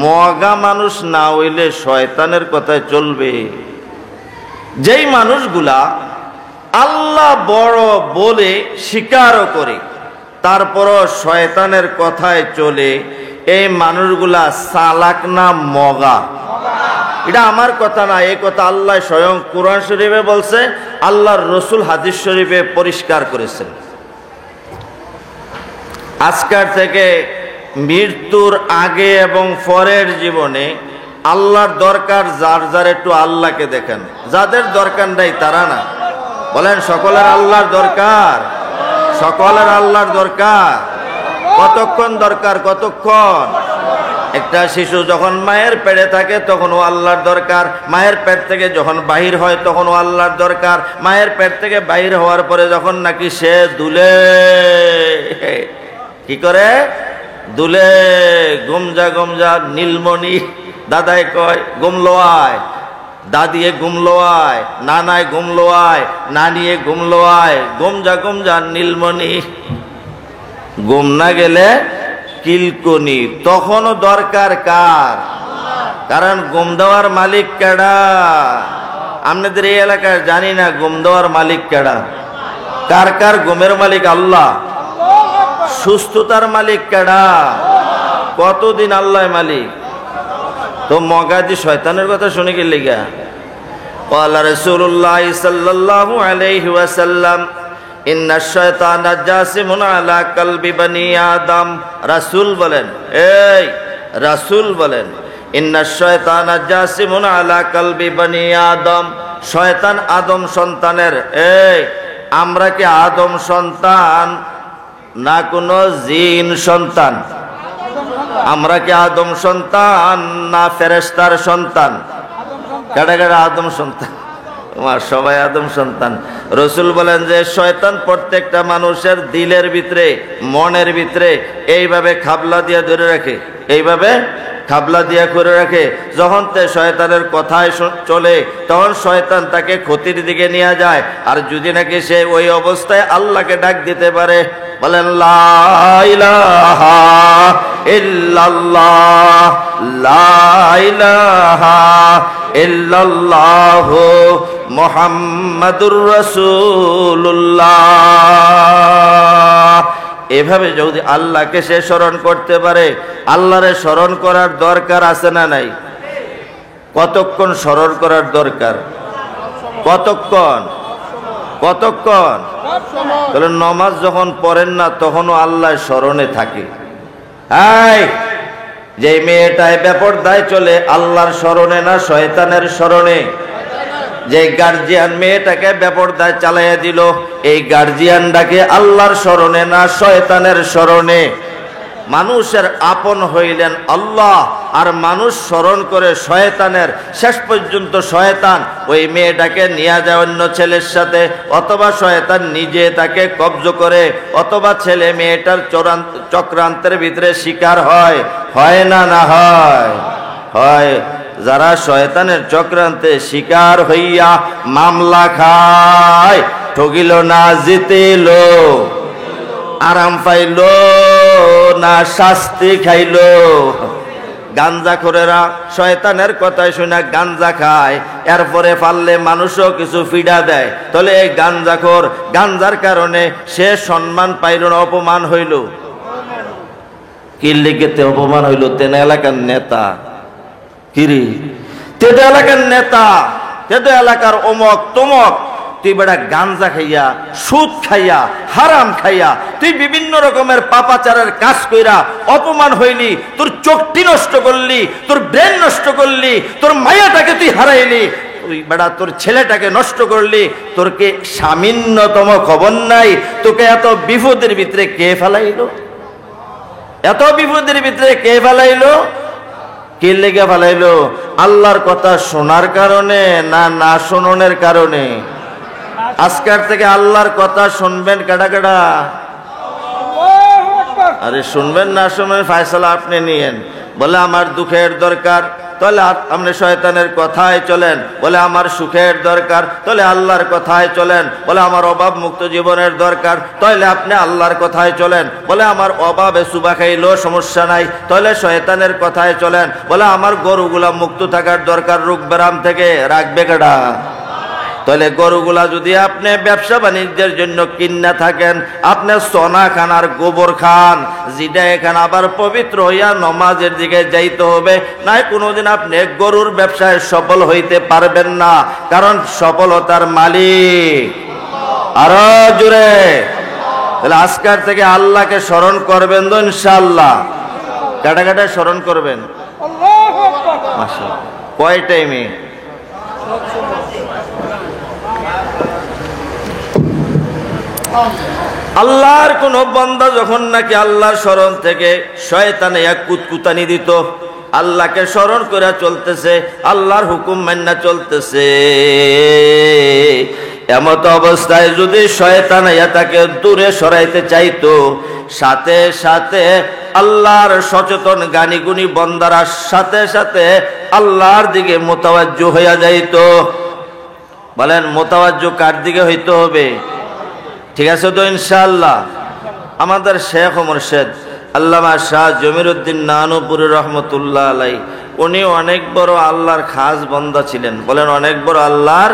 মগা মানুষ না হইলে শয়তানের কথায় চলবে। যেই মানুষগুলা আল্লাহ বড় বলে স্বীকারও করে তারপরও শয়তানের কথায় চলে, এই মানুষগুলা চালাক না মগা? এটা আমার কথা না, এই কথা আল্লাহ স্বয়ং কুরআন শরীফে বলছে, আল্লাহর রসুল হাদিস শরীফে পরিষ্কার করেছেন। আজকের থেকে মৃত্যুর আগে এবং পরের জীবনে আল্লাহর দরকার যার যার, একটু আল্লাহকে দেখেন। যাদের দরকার নাই তারা না, বলেন সকলের আল্লাহর দরকার, সকলের আল্লাহর দরকার। কতক্ষণ দরকার? কতক্ষণ? একটা শিশু যখন মায়ের পেটে থাকে তখন ও আল্লাহর দরকার, মায়ের পেট থেকে যখন বাহির হয় তখন ও আল্লাহর দরকার, মায়ের পেট থেকে বাহির হওয়ার পরে যখন নাকি সে দুলে, কি করে দুলে, গুমজা গুমজা নীলমণি, দাদাই কয় গুমলোয়ায়, দাদিয়ে গুমলোয়ায়, নানায় গুমলোয়ায়, নানিয়ে গুমলোয়ায়, গুমজা গুমজা নীলমণি, গুম না গেলে কিলকনি। তখনও দরকার কার? কারণ গুম দেওয়ার মালিক কেডা? আপনাদের এই এলাকায় জানি না গুম দেওয়ার মালিক কেডা। কার কার গুমের মালিক? আল্লাহ। সুস্থতার মালিক কেডা? কতদিন আল্লাহ মালিক? তো মগাজি শয়তানের কথা শুনে গেলে গা ক্বালা রাসূলুল্লাহ সাল্লাল্লাহু আলাইহি ওয়াসাল্লাম ইন্না শায়তানা জাসিমুন আলা কলবি বনি আদম। রাসূল বলেন, এই রাসূল বলেন, ইন্না শায়তানা জাসিমুন আলা কলবি বনি আদম। শয়তান আদম সন্তানের, এই আমরা কি আদম সন্তান না কোনো জিন সন্তান? আমরা কি আদম সন্তান না ফেরেশতার সন্তান? কারা কারা আদম সন্তান? তোমার সবাই আদম সন্তান। রসুল বলেন যে শয়তান প্রত্যেকটা মানুষের দিলের ভিতরে, মনের ভিতরে এইভাবে খাবলা দিয়ে ধরে রাখে, এইভাবে খাবলা দিয়া করে রাখে। যখন তে শয়তানের কথায় চলে তখন শয়তান তাকে ক্ষতির দিকে নিয়ে যায়। আর যদি নাকি সে ওই অবস্থায় আল্লাহকে ডাক দিতে পারে, বলেন লা ইলাহা ইল্লাল্লাহ, লা ইলাহা ইল্লাল্লাহ মুহাম্মাদুর রাসূলুল্লাহ, এভাবে যদি আল্লাহকে সে স্মরণ করতে পারে, আল্লাহরে স্মরণ করার দরকার আছে না নাই? কতক্ষণ স্মরণ করার দরকার? কতক্ষণ? কতক্ষণ? তাহলে নমাজ যখন পড়েন না তখনও আল্লাহ স্মরণে থাকে। এই যে মেয়েটায় বেপরদায় চলে আল্লাহর স্মরণে না শয়তানের স্মরণে? যে গার্জিয়ান মেয়েটাকে বেপরদায় চালাইয়া দিল, এই গার্জিয়ানটাকে আল্লাহর স্মরণে না শয়তানের স্মরণে? মানুষের আপন হইলেন আল্লাহ, আর মানুষ স্মরণ করে শয়তানের। শেষ পর্যন্ত শয়তান ওই মেয়েটাকে নিয়ে যায় অন্য ছেলের সাথে, অথবা শয়তান নিজে তাকে কব্জ করে, অথবা ছেলে মেয়েটার চক্রান্তের ভিতরে শিকার হয়। হয় না না হয়? হয়। যারা শয়তানের চক্রান্তে শিকার হইয়া মামলা খায়, ঠকিল না জিতিল, আরাম পাইল না শাস্তি খাইল। গাঞ্জাখোরেরা শয়তানের কথায় শুনে গাঞ্জা খায়, এরপরে পারলে মানুষও কিছু ফিডা দেয়। তাহলে এই গাঞ্জাখোর, গাঞ্জার কারণে সে সম্মান পাইল না, অপমান হইল? কি লিখেতে অপমান হইল? তেনা এলাকার নেতা, কিরি তেদে এলাকার নেতা, তেদে এলাকার অমক তমক, তুই বেটা গাঞ্জা খাইয়া, সুদ খাইয়া, হারাম খাইয়া তুই বিভিন্ন রকমের পাপাচারের কাজ কইরা অপমান হইলি, তোর চোখটি নষ্ট করলি, তোর ব্রেন নষ্ট করলি, তোর মায়াটাকে তুই হারাইলি, তুই বেটা তোর ছেলেটাকে নষ্ট করলি, তোর কে সামান্যতম খবর নাই? তোকে এত বিপদের ভিতরে কে ফেলাইলো? এত বিপদের ভিতরে কে ফেলাইলো? কে লেগে ফেলাইলো? আল্লাহর কথা শোনার কারণে না না শোনানোর কারণে? আজকের থেকে আল্লাহর কথা শুনবেন কাটা কাটা? আরে শুনবেন না শুনবেন ফয়সালা আপনি নিয়েন। বলে আমার দুঃখের দরকার, তাহলে আপনি শয়তানের কথায় চলেন। বলে আমার সুখের দরকার, তাহলে আল্লাহর কথায় চলেন। বলে আমার অভাব মুক্ত জীবনের দরকার, তাহলে আপনি আল্লাহর কথায় চলেন। বলে আমার অভাবে সুবা খাইলেও সমস্যা নাই, তাহলে শয়তানের কথায় চলেন। বলে আমার গরুগুলা মুক্ত থাকার দরকার রোগ ব্যারাম থেকে, রাখবে কেডা? তাহলে গরুগুলা যদি আপনি ব্যবসা বাণিজ্যের জন্য কিনা থাকেন, আপনি সোনা খান আর গোবর খান, যেটা এখানে আবার পবিত্র হইয়া নমাজের দিকে যাইতে হবে, নাই কোনোদিন আপনি গরুর ব্যবসায় সফল হইতে পারবেন না, কারণ সফলতার মালিক আরো জোরে। তাহলে আজকের থেকে আল্লাহকে স্মরণ করবেন তো ইনশাআল্লাহ। কাটা কাটা স্মরণ করবেন। মাশাআল্লাহ। কয় টাইমে? আল্লাহর কোন বান্দা যখন নাকি আল্লাহর স্মরণ থেকে শয়তানে এক কুতকুতানি দিত, আল্লাহকে স্মরণ করে চলতেছে, আল্লাহর হুকুম মান্না চলতেছে, এমত অবস্থায় যদি শয়তান তাকে দূরে সরাইতে চাইতো, সাথে সাথে আল্লাহর সচেতন জ্ঞানী গুণী বান্দারা সাথে সাথে আল্লাহর দিকে মোতাওয়াজ্জু হইয়া যাইত। বলেন মোতাওয়াজ্জু কার দিকে হইতে হবে? ঠিক আছে তো ইনশাআল্লাহ। আমাদের শেখ ও মুর্শিদ আল্লামা শাহ জমিরুদ্দিন নানুপুরি রহমতুল্লাহ আলাই, উনি অনেক বড় আল্লাহর খাস বান্দা ছিলেন। বলেন অনেক বড় আল্লাহর।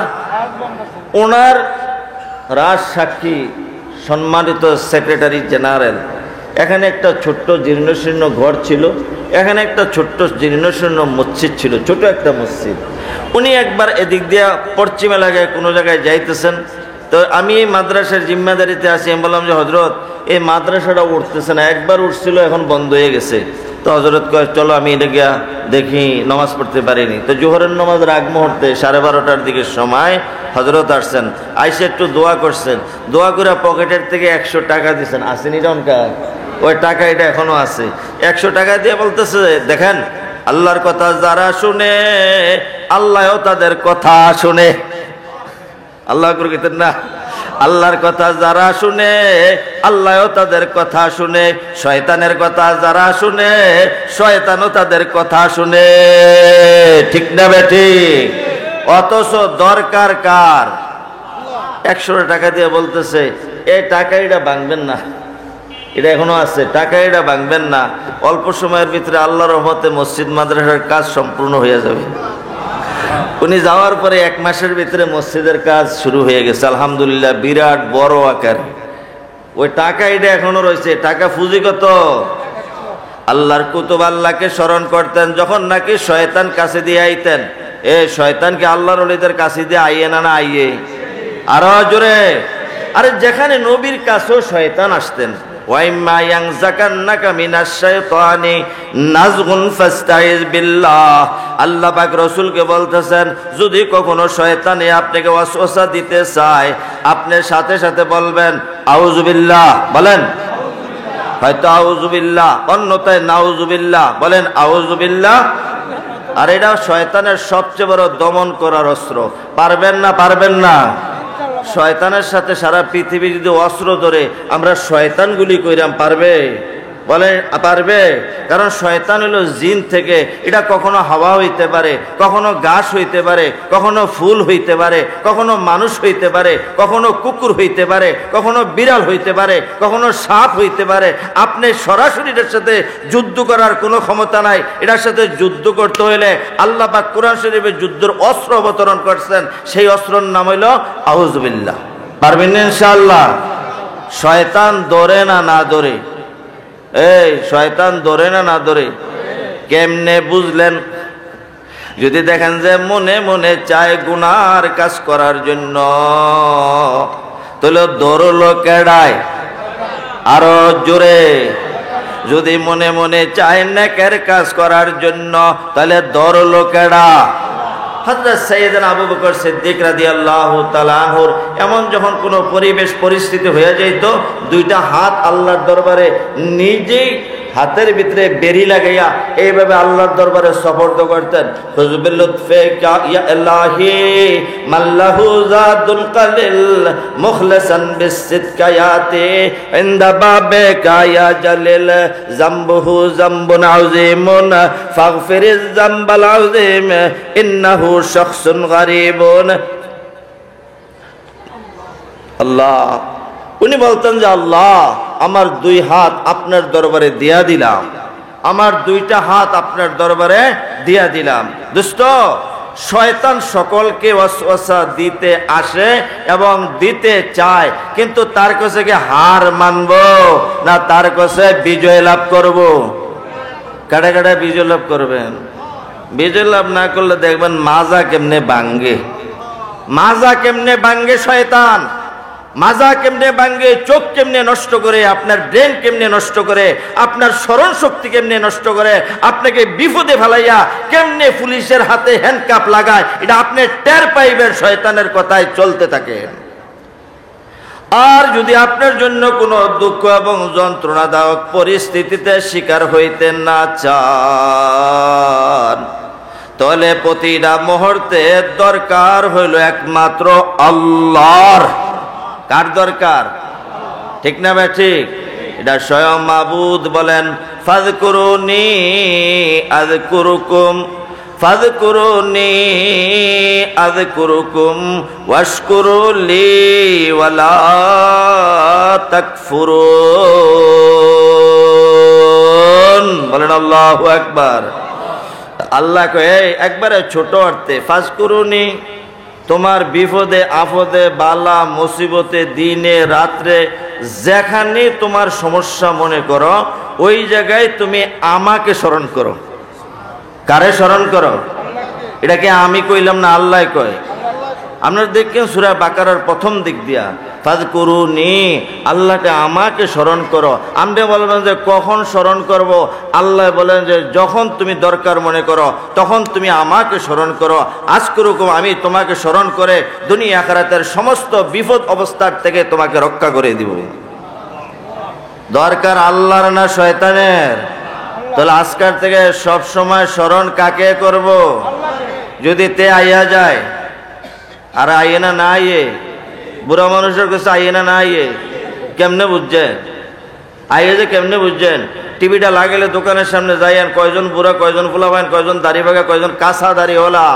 ওনার রাজ সাক্ষী সম্মানিত সেক্রেটারি জেনারেল, এখানে একটা ছোট্ট জীর্ণশীর্ণ ঘর ছিল, এখানে একটা ছোট্ট জীর্ণশীর্ণ মসজিদ ছিল, ছোট একটা মসজিদ। উনি একবার এদিক দিয়া পশ্চিম এলাকায় কোনো জায়গায় যাইতেছেন, তো আমি এই মাদ্রাসার জিম্মাদারিতে আছি। আমি বললাম যে হজরত এই মাদ্রাসাটা উঠতেছে না, একবার উঠছিল এখন বন্ধ হয়ে গেছে। তো হজরত কয় চলো আমি এটা গিয়া দেখি, নামাজ পড়তে পারিনি। তো জোহরের নামাজের আগ মুহূর্তে 12:30টার দিকে সময় হজরত আসছেন, আইসে একটু দোয়া করছেন, দোয়া করে পকেটের থেকে 100 টাকা দিচ্ছেন। আসেনি টনকার ওই টাকা, এটা এখনো আছে। 100 টাকা দিয়ে বলতেছে দেখেন আল্লাহর কথা যারা শুনে আল্লাহও তাদের কথা শুনে। আল্লাহ করতেন না, আল্লাহর কথা যারা শুনে আল্লাহও তাদের কথা শুনে, শয়তানের কথা যারা শুনে শয়তানও তাদের কথা শুনে। ঠিক না বেঠিক? অথচ দরকার কার? 100 টাকা দিয়ে বলতেছে এই টাকা এটা ভাঙবেন না, এটা এখনো আছে, টাকা এটা ভাঙবেন না, অল্প সময়ের ভিতরে আল্লাহর রহমতে মসজিদ মাদ্রাসার কাজ সম্পূর্ণ হয়ে যাবে। উনি যাওয়ার পরে 1 মাসের ভিতরে মসজিদের কাজ শুরু হয়ে গেছে আলহামদুলিল্লাহ, বিরাট বড় আকার। ওই টাকা এটা এখনো রয়েছে, টাকা পুঁজিগত। আল্লাহর কুতুব আল্লাহকে স্মরণ করতেন, যখন নাকি শয়তান কাছে দিয়ে আইতেন, এ শয়তানকে আল্লাহর ওলিদের কাছে দিয়ে আইয়ে না আইয়ে? আরো জোরে। আরে যেখানে নবীর কাছেও শয়তান আসতেন, ওয়াইম্মা ইয়ানজাকান্নাকা মিনাশ শাইতানি নাজগুন ফাস্তাইজ বিল্লাহ। আল্লাহ পাক রাসূলকে বলতেছেন যদি কখনো শয়তানে আপনাকে ওয়াসওয়াসা দিতে চায়, আপনি সাথে সাথে বলবেন আউযুবিল্লাহ। বলেন হয়তো আউযুবিল্লাহ, অন্যথায় নাউযুবিল্লাহ। বলেন আউযুবিল্লাহ। আর এটা শয়তানের সবচেয়ে বড় দমন করার অস্ত্র। পারবেন না? পারবেন না? শয়তানের সাথে সারা পৃথিবী যদি অস্ত্র ধরে আমরা শয়তানগুলি কইরাম, পারবে? বলে পারবে? কারণ শয়তান হলো জিন থেকে, এটা কখনো হাওয়া হইতে পারে, কখনো ঘাস হইতে পারে, কখনো ফুল হইতে পারে, কখনো মানুষ হইতে পারে, কখনো কুকুর হইতে পারে, কখনো বিড়াল হইতে পারে, কখনো সাপ হইতে পারে। আপনি সরাসরি এটার সাথে যুদ্ধ করার কোনো ক্ষমতা নাই। এটার সাথে যুদ্ধ করতে হইলে আল্লাহ পাক কোরআন শরীফে যুদ্ধের অস্ত্র অবতরণ করছেন, সেই অস্ত্রের নাম হইল আউযুবিল্লাহ। পারবেন ইনশাআল্লাহ? শয়তান ধরে না না ধরে? এই শয়তান ধরে না না ধরে? কেমনে বুঝলেন? যদি দেখেন যে মনে মনে চায় গুনার কাজ করার জন্য, তাহলে ধরলো কেডায়? আরো জোরে। যদি মনে মনে চায় নেকের কাজ করার জন্য, তাহলে ধরলো কেডা? হযরত সাইয়েদনা আবু বকর সিদ্দিক রাদিয়াল্লাহু তাআলা আনহুর এমন যখন কোনো পরিবেশ পরিস্থিতি হয়ে যেত, 2টা হাত আল্লাহর দরবারে নিজেই হাতের ভিতরে বেরি লাগাইয়া এইভাবে আল্লাহর দরবারে সুপর্দ করতেন। হুজবিল লুৎফে ইয়া ইলাহি মাল্লাহু যাদুল কালিল মুখলিসান বিসিদকায়াতি ইনদা বাবে কায়া জালিল জামবুহু জামবুন আযীমুন ফাগফিরিজ জামবাল আযীম ইন্নাহু শাখসুন গরীবুন। আল্লাহ, উনি বলতেন যে আল্লাহ, আমার দুই হাত আপনার দরবারে দিয়া দিলাম, আমার দুইটা হাত আপনার দরবারে দিয়া দিলাম। দোস্ত, শয়তান সকলকে ওয়াসওয়াসা দিতে আসে এবং দিতে চায়, কিন্তু তার কাছে কি হার মানব না তার কাছে বিজয় লাভ করব? কাটা কাটা বিজয় লাভ করবেন। বিজয় লাভ না করলে দেখবেন মাজা কেমনে ভাঙ্গে, মাজা কেমনে ভাঙ্গে শয়তান, মাজা কেমনে ভাঙ্গে, চোখ কেমনে নষ্ট করে, আপনার ব্রেন কেমনে নষ্ট করে, আপনার স্মরণ শক্তি কেমনে নষ্ট করে, আপনাকে বিপদে ফেলাইয়া কেমনে পুলিশের হাতে হ্যান্ডকাপ লাগায়, এটা আপনি টের পাইবেন শয়তানের কথায় চলতে থাকেন। আর যদি আপনার জন্য কোনো দুঃখ এবং যন্ত্রণাদায়ক পরিস্থিতিতে শিকার হইতে না চান, তাহলে প্রতিটা মুহূর্তে দরকার হইল একমাত্র আল্লাহর। কার দরকার? ঠিক না ভাই? ঠিক। এটা স্বয়ং মাবুদ বলেন, ফাযকুরুনি আযকুরুকুম ফাযকুরুনি আযকুরুকুম ওয়াশকুরুলি ওয়ালা তাকফুরুন। বলেন আল্লাহু আকবার। আল্লাহ কয়ে একবারে ছোট অর্থে, ফাযকুরুনি, তোমার বিপদে আপদে বালা মুসিবতে দিনে রাত্রে যেখানে তোমার সমস্যা মনে করো, ওই জায়গায় তুমি আমাকে স্মরণ করো। কারে স্মরণ করো? এটাকে আমি কইলাম না, আল্লাহ কয়। আপনারা দেখেন সূরা বাকারার প্রথম দিক দিয়া, ফাযকুরুনি, আল্লাহকে আমাকে স্মরণ করো। আমরা বলবেন যে কখন স্মরণ করব? আল্লাহ বলেন যে যখন তুমি দরকার মনে করো তখন তুমি আমাকে স্মরণ করো। আযকুরুকুম, আমি তোমাকে স্মরণ করে দুনিয়া আখিরাতের সমস্ত বিপদ অবস্থার থেকে তোমাকে রক্ষা করে দিব। দরকার আল্লাহর না শয়তানের? তাহলে আজকের থেকে সব সময় স্মরণ কাকে করব? যদি তে আইয়া যায়, আর আইয়ে না না আইয়ে, বুড়া মানুষের কাছে আইয়ে না না আইয়ে কেমনে বুঝছেন? আইয়ে যে কেমনে বুঝছেন? টিভিটা লাগালে দোকানের সামনে যাইয়েন, কয়জন বুড়া, কয়জন ফুলাবান, কয়জন দাড়ি ভাগা, কয়জন কাঁচা দাড়ি ওলা,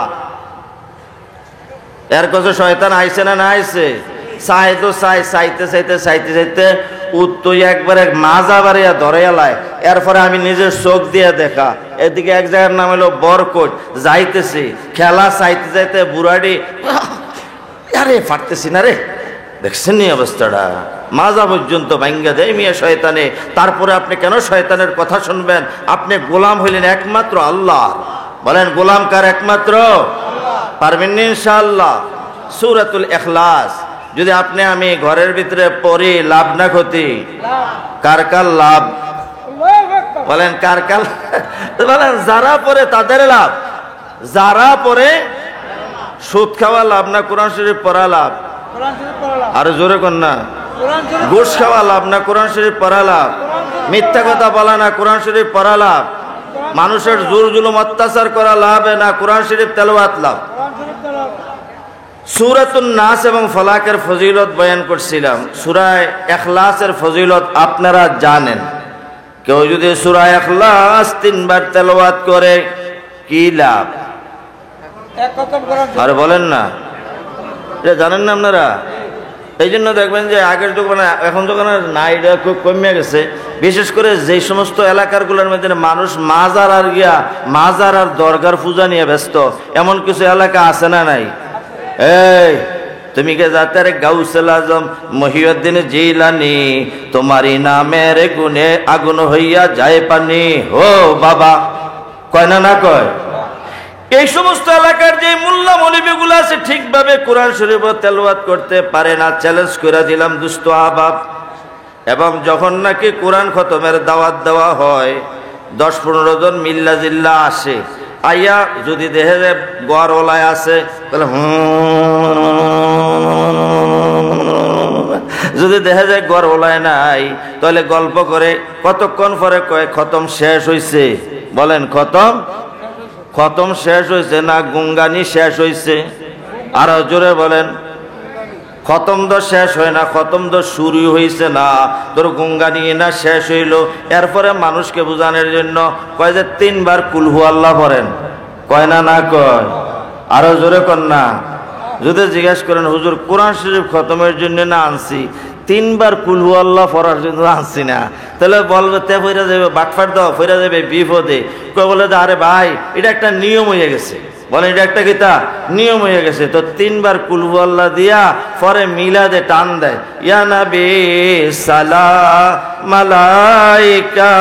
এর কাছে শয়তান আইছে না না আইছে? চাই তো চাইতে চাইতে চাইতে চাইতে উত্তর একবারে মাজা বাড়িয়া ধরে এলায়। এরপরে আমি নিজের চোখ দিয়ে দেখা, এদিকে এক জায়গার নাম হলো বরকট, যাইতেছি খেলা চাইতে চাইতে বুড়াডি, আরে পারতেছি না রে। দেখছেন নি অবস্থাটা? মাজা পর্যন্ত ভাঙ্গা দেয় মিয়া শয়তানে। তারপরে আপনি কেন শয়তানের কথা শুনবেন? আপনি গোলাম হইলেন একমাত্র আল্লাহ। বলেন গোলাম কার? একমাত্র। পারবেন না ইনশাআল্লাহ? সূরাতুল ইখলাস যদি আপনি আমি ঘরের ভিতরে পড়ি, লাভ না ক্ষতি? কার কার লাভ? বলেন কার কার? বলেন যারা পড়ে তাদের লাভ, যারা পড়ে সুদ খাওয়া লাভ না কোরআন শরীফ পড়া লাভ? আর জোরে কর না। ঘুষ খাওয়া লাভ না কোরআন শরীফ পড়া লাভ? মিথ্যা কথা বলা না কোরআন শরীফ পড়া লাভ? মানুষের জোর জুলুম অত্যাচার করা লাভ না কোরআন শরীফ তেলাওয়াত লাভ? সূরাতুন নাস এবং ফালাকের ফজিলত বয়ান করছিলাম। সূরা ইখলাসের ফজিলত আপনারা জানেন। কেউ যদি সূরা ইখলাস 3 বার তেলাওয়াত করে কি লাভ? আর বলেন না, এটা জানেন না আপনারা? এই জন্য দেখবেন যে আগের যুগ মানে এখন যখন নাই, এটা খুব কমে গেছে। বিশেষ করে যেই সমস্ত এলাকাগুলোর মধ্যে মানুষ মাজার আর গিয়া মাজার আর দরগার পূজা নিয়ে ব্যস্ত, এমন কিছু এলাকা আছে না নাই? এই তুমি কে জাতের গাউসুল আজম মহিউদ্দিন জিলানি, তোমারই নামের গুণে আগুন হইয়া যায় পানি। ও বাবা, কয় না না কয়? এই সমস্ত এলাকার যে মোল্লা মৌলবীগুলো আছে ঠিকভাবে কোরআন শরীফ তেলাওয়াত করতে পারে না। চ্যালেঞ্জ করে দিলাম দুস্থ আহবাব। এবং যখন নাকি কোরআন খতমের দাওয়াত দেওয়া হয়, 10-15 জন মিল্লা জিল্লা আসে, আইয়া যদি দেখে যে গোয়ারওয়ালায় আছে, তাহলে যদি দেখা যায় ঘর ওলায় নাই, তাহলে গল্প করে কতক্ষণ পরে কয় খতম শেষ হইছে। বলেন খতম, খতম শেষ হইছে না গুঙ্গানি শেষ হইছে? আরো জোরে বলেন। খতম তো শেষ হয় না, খতম তো শুরু হয়েছে না, তোর গুঙ্গানি না শেষ হইল। এরপরে মানুষকে বোঝানোর জন্য কয় যে 3 বার কুল হু আল্লাহ পড়েন। কয় না? না কয়? আরো জোরে কর না। যদি জিজ্ঞেস করেন হুজুর কোরআন শরীফ খতমের জন্য না আনছি, 3 বার কুল হু আল্লাহ পড়ার জন্য আনছি না, তাহলে বলবে তে ফইরা যাবে, বাটফাট দাও ফইরা যাবে বিপদে। কয় বলে যে আরে ভাই এটা একটা নিয়ম হয়ে গেছে। বলে এটা একটা কিতা নিয়ম হয়ে গেছে। তো 3 বার কুল হু আল্লাহ দিয়া পরে মিলাদে টান দেয়, ইয়া নবী সালাম আলাইকা,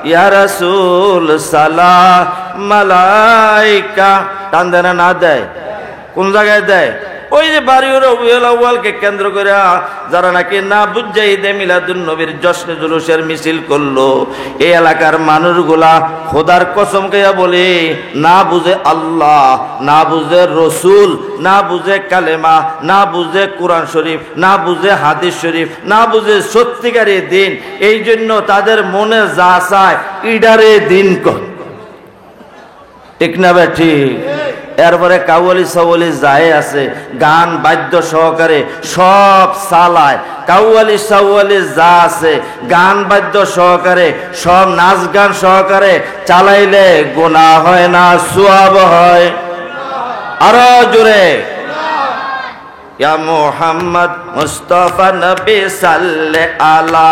ইয়া রাসূল সালাম আলাইকা। টান দেয় না? না দেয়? কোন জায়গায় দেয়? ওই যে বাড়ির রবিউল আউয়ালকে কেন্দ্র করে যারা নাকি না বুঝে ঈদে মিলাদুন নবীর জশ্নে জুলুসের মিছিল করলো, এই এলাকার মানুষগুলা খোদার কসম খেয়ে বলে না বুঝে আল্লাহ, না বুঝে রসুল, না বুঝে কালেমা, না বুঝে কোরআন শরীফ, না বুঝে হাদিস শরীফ, না বুঝে সত্যিকারের দিন। এই জন্য তাদের মনে যা চায় ইডারে দিন কর। ঠিক না ভাই? ঠিক। এরপরে কাউয়ালি সাওয়ালি যায় আছে, গান বাদ্য সহকারে সব চালায়। কাউয়ালি সাওয়ালি যা আছে গান বাদ্য সহকারে সব নাচ গান সহকারে চালাইলে গুনাহ হয় না, সওয়াব হয়? আরো জোরে। ইয়া মুহাম্মদ মুস্তাফা নবী সাল্লে আলা।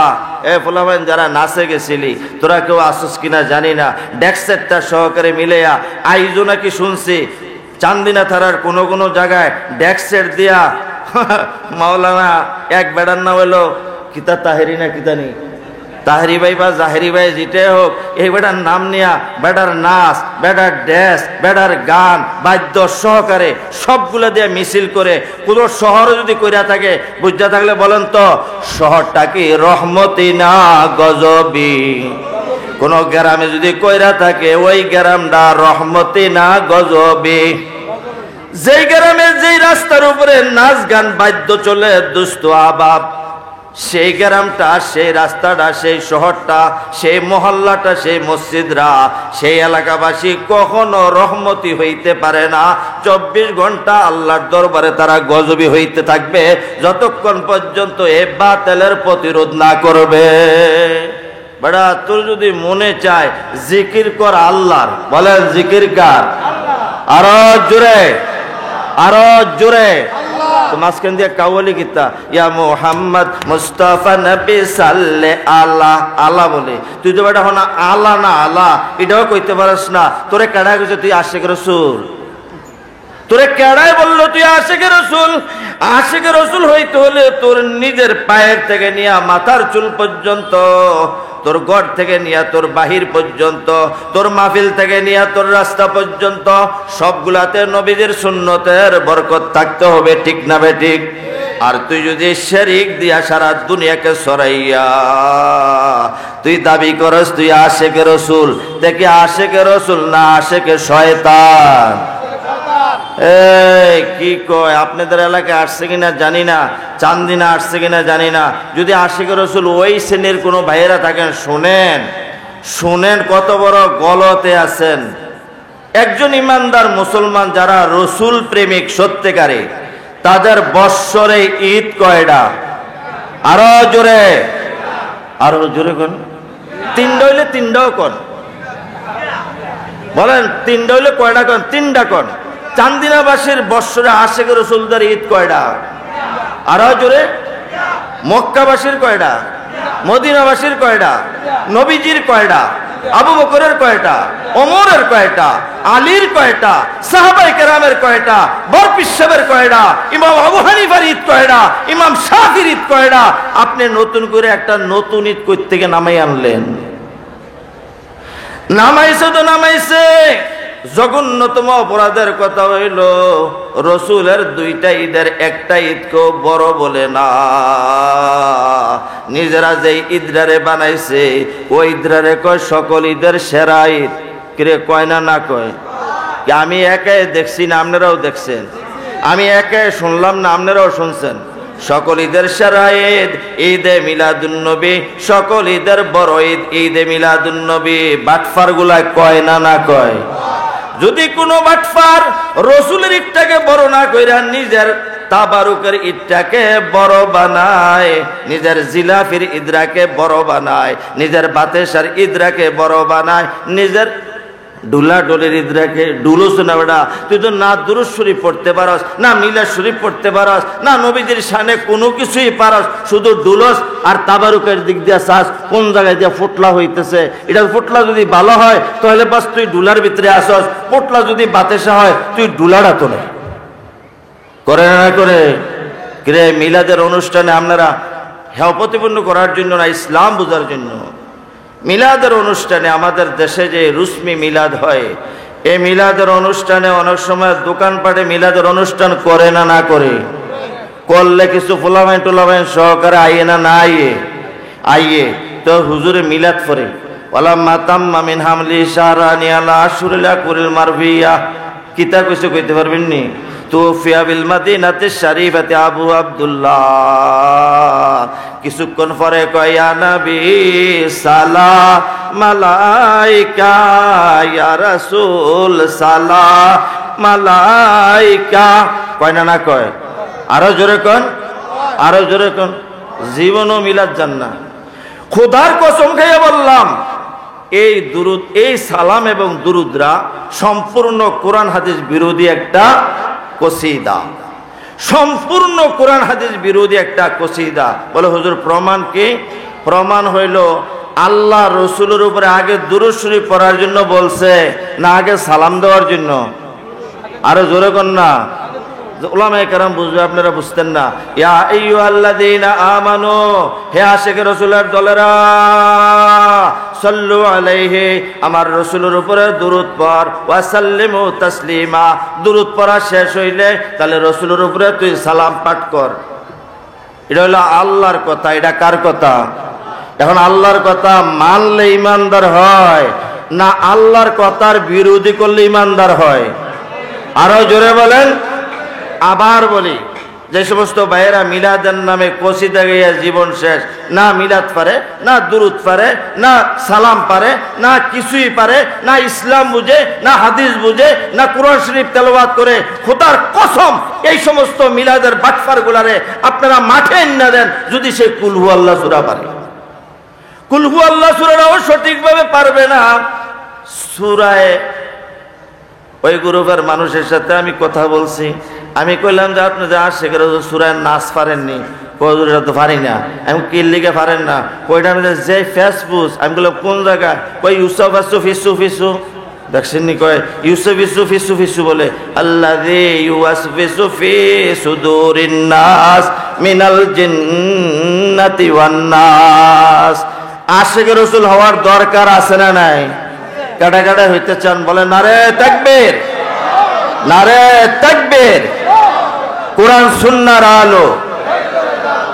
এ ফুলাবেন যারা নাচে গেছিলি, তোরা কেউ আসুস কিনা জানি না, ডেক্সেটটা সহকারে মিলেয়া আইজো নাকি শুনছি চান্দিনা থানার কোন কোন জায়গায় ডেক্সেট দিয়া মাওলানা এক বেড়ার নাম হলো কিতা তাহেরি না কিতানি তাহেরি ভাই বা জাহেরি ভাই যেটাই হোক, এই বেটার নাম নিয়া বেটার নাচ, বেটার ড্যান্স, বেটার গান বাদ্য সহকারে সবগুলো দিয়ে মিছিল করে কোন শহরে যদি কইরা থাকে, বুঝতে থাকলে বলেন তো শহরটা কি রহমতি না গজবি? কোন গ্রামে যদি কইরা থাকে ওই গ্রামটা রহমতি না গজবি? যেই গ্রামে যেই রাস্তার উপরে নাচ গান বাদ্য চলে দুষ্ট আবাব, সেই গ্রামটা, সেই রাস্তাটা, সেই শহরটা, সেই মহল্লাটা, সেই মসজিদরা, সেই এলাকাবাসী কখনো রহমতি হইতে পারে না। 24 ঘন্টা আল্লাহর দরবারে তারা গজবি হইতে থাকবে যতক্ষণ পর্যন্ত এ বাতিলের প্রতিরোধ না করবে। বেড়া তোর যদি মনে চায় জিকির কর আল্লাহর, বলেন জিকির কার? আরো জোরে, আরো জোরে। তো মাঝখান দিয়ে কাওয়ালি কিতা ইয়া মুহাম্মদ মুস্তাফা নবী সাল্লে আলা, আলা বলে তুই তো বেটা হনা আলা না আলা এটাও কইতে পারিস না। তোরে কেডায় কইছে তুই আশিক রাসূল? তোরে কেডায় বললো তুই আশিক রাসূল? আশিক রাসূল হইতে হলে তোর নিজের পায়ের থেকে নিয়ে মাথার চুল পর্যন্ত, তোর ঘর থেকে নিয়ে তোর বাহির পর্যন্ত, তোর মাহফিল থেকে নিয়ে তোর রাস্তা পর্যন্ত সবগুলাতে নবীদের সুন্নতের বরকত থাকতে হবে। ঠিক না বে ঠিক? আর তুই যদি শিরক দিয়া সারা দুনিয়াকে সরাইয়া তুই দাবি করস তুই আশিক রাসূল, দেখি আশিক রাসূল না আশিক শয়তান? এই কি কয়? আপনাদের এলাকায় আসছে কিনা জানি না, চান্দিনা আসছে কিনা জানি না। যদি আশিক রাসূল ওই শ্রেণীর কোনো ভাইয়েরা থাকেন, শুনেন শুনেন কত বড় গলতে আছেন। একজন ইমানদার মুসলমান যারা রসুল প্রেমিক সত্যিকারে, তাদের বৎসরে ঈদ কয়টা? আরো জোরে, আরো জোরে কোন? 3টা হইলে 3টাও কোন? বলেন 3টা হইলে কয়টা কোন? 3টা কোন? চান্দিনাবাসীর বৎসরে আশিক রাসূলদের ঈদ কয়টা? আরো জোরে। মক্কাবাসীর কয়টা? মদিনাবাসীর কয়টা? নবীজির কয়টা? আবু বকরের কয়টা? ওমরের কয়টা? আলীর কয়টা? সাহাবায়ে কেরামের কয়টা? বরপিস সাহেবের কয়টা? ইমাম আবু হানিফার ঈদ কয়টা? ইমাম শাফির ঈদ কয়টা? আপনি নতুন করে একটা নতুন ঈদ কই থেকে নামাই আনলেন? নামাইছে তো নামাইছে। জঘন্যতম অপরাধের কথা হইল রসুলের 2টা ঈদের একটা ঈদকেও বড় বলে না। নিজেরা যেই ঈদরারে বানাইছে ওই ঈদরারে কয় সকল ঈদের সেরা ঈদ। কিরে কয় না? না কয়? আমি একাই দেখছি না আপনারাও দেখছেন? আমি একাই শুনলাম না আপনারাও শুনছেন? সকল ঈদের সেরা ঈদ ঈদে মিলাদুন্নবী, সকল ঈদের বড় ঈদ ঈদে মিলাদুন্নবী। বাটফার গুলা কয় না না কয়? যদি কোনো বাটফার রসুলের ঈদটাকে বড় না কইরা নিজের তাবারুকের ঈদটাকে বড় বানায়, নিজের জিলাফির ঈদটাকে বড় বানায়, নিজের বাতেশার ঈদটাকে বড় বানায়, নিজের ডুলা ডোলের ঈদটাকে ডুলোস না বেটা। তুই তো না দুরূদ শরীফ পড়তে পারস, না মিলাদ শরীফ পড়তে পারস, না নবীদের শানে কোনো কিছুই পারস, শুধু ডুলস আর তাবারুকের দিক দিয়ে চাস কোন জায়গায় দিয়ে ফুটলা হইতেছে। এটা ফুটলা যদি ভালো হয় তাহলে বাস তুই ডুলার ভিতরে আসস, ফুটলা যদি বাতেশা হয় তুই ডুলাটা তোলে। করে না করে কিরে মিলাদের অনুষ্ঠানে আপনারা হেয় প্রতিপন্ন করার জন্য না, ইসলাম বোঝার জন্য। মিলাদের অনুষ্ঠানে আমাদের দেশে যে রুসমি মিলাদ হয়, এই মিলাদের অনুষ্ঠানে অনেক সময় দোকানপাটে মিলাদের অনুষ্ঠান করে না না করে? করলে কিছু ফুলামাইন টুলামাইন সহকারে আইয়ে না না আইয়ে তো হুজুরে মিলাদ পড়ে ওলা মাতাম মামিন হামলি শাহরানি আলা আশুরিলা কুরিল মারভিয়া কিতা কইছে কইতে পারবেন নি? তুফিয়া বিল মাদিনাতি শরীফাতি আবু আব্দুল্লাহ। কিছুক্ষণ পরে কয় ইয়া নবী সালাম আলাইকা, ইয়া রাসূল সালাম আলাইকা। কয় না না কয়? আরো জোরে কোন, আরো জোরে কোন। জীবনও মিলাদ জান্না। খোদার কসম খাইয়া বললাম, এই দুরুদ, এই সালাম এবং দুরুদরা সম্পূর্ণ কোরআন হাদিস বিরোধী একটা কসিদা, সম্পূর্ণ কোরআন হাদিস বিরোধী একটা কসিদা। বলে হুজুর প্রমাণ কি? প্রমাণ হইল আল্লাহ রসুলের উপরে আগে দুরূদ শরীফ পড়ার জন্য বলছে না আগে সালাম দেওয়ার জন্য? আরো জোরে কর না। উলামায়ে কেরাম বুঝবে, আপনারা বুঝতেন না। ইয়া আইয়ুহাল্লাযীনা আমানু, হে আশিক রাসূলের দলেরা, সাল্লু আলাইহি, আমার রাসূলের উপরে দুরূদ পড়, ওয়া সাল্লিমু তাসলিমা, দুরূদ পড়া শেষ হইলে তাহলে রাসূলের উপরে তুই সালাম পাঠ কর। এটা হলো আল্লাহর কথা। এটা কার কথা? এখন আল্লাহর কথা মানলে ইমানদার হয় না আল্লাহর কথার বিরোধী করলে ইমানদার হয়? আরো জোরে বলেন। আবার বলি, যে সমস্ত ভাইয়েরা মিলাদের নামে কসিদা গাইয়া জীবন শেষ, না মিলাদ পারে, না দুরুদ পারে, না সালাম পারে, না কিছুই পারে, না ইসলাম বুঝে, না হাদিস বুঝে, না কোরআন শরীফ তেলাওয়াত করে, খোদার কসম এই সমস্ত মিলাদের বাটফার গুলারে আপনারা মাঠে না দেন যদি সে কুলহু আল্লাহ সূরা পারে। কুলহু আল্লাহ সূরাটাও সঠিকভাবে পারবে না। সূরায়ে ওই গ্রুপের মানুষের সাথে আমি কথা বলছি, আমি কইলাম যে আপনি যে আশিক রাসূল সূরায় নাস পারেননি? কইরা তো পারি না। আমি কি লিখে পারেন না? কইটা আমি যে ফেসবুক, আমি বললাম কোন জায়গায়? কই ইউসুফ আসু ফিসু ফিসু, দেখছেন নি? কয় ইউসুফ ইসু ফিসু ফিসু বলে আল্লাযী ইউওয়াসফিসু ফি সুদুরিন নাস মিনাল জিন্নাতি ওয়ান নাস। আশিক রাসূল হওয়ার দরকার আছে না নাই? কাটা কাটা হইতে চান? বলে নারে তাকবীর, নারে তাকবীর। কোরআন সুন্নাহর আলো,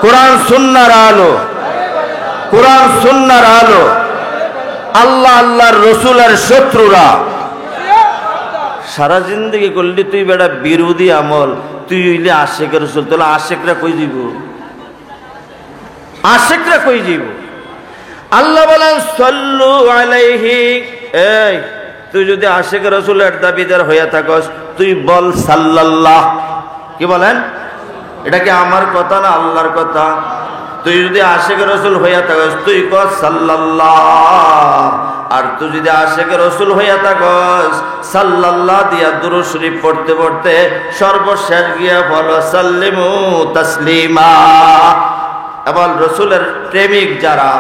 কোরআন সুন্নাহর আলো, কোরআন সুন্নাহর আলো। আল্লাহ আল্লাহর রসুলের শত্রুরা সারা জিন্দগি করলি তুই বেটা বিরোধী আমল, তুই হইলে আশিক রাসূল, তাহলে আশিকরা কই যাব? আশিকরা কই যাব? আল্লাহ বলেন সাল্লু আলাইহি। এই তুই যদি আশিক রাসূলের দাবিদার হইয়া থাকস তুই বল সাল্লাল্লাহ। কি বলেন? এটা কি আমার কথা না আল্লাহর কথা? তুই যদি আশিক রাসূল হইয়া থাকস তুই কর সাল্লাল্লাহ। আর তুই যদি আশিক রাসূল হইয়া থাকস সাল্লাল্লাহ দিয়া দুরূদ শরীফ পড়তে পড়তে সর্বশেষ গিয়া বলো সাল্লিমু তাসলিমা। এবার রসুলের প্রেমিক যারা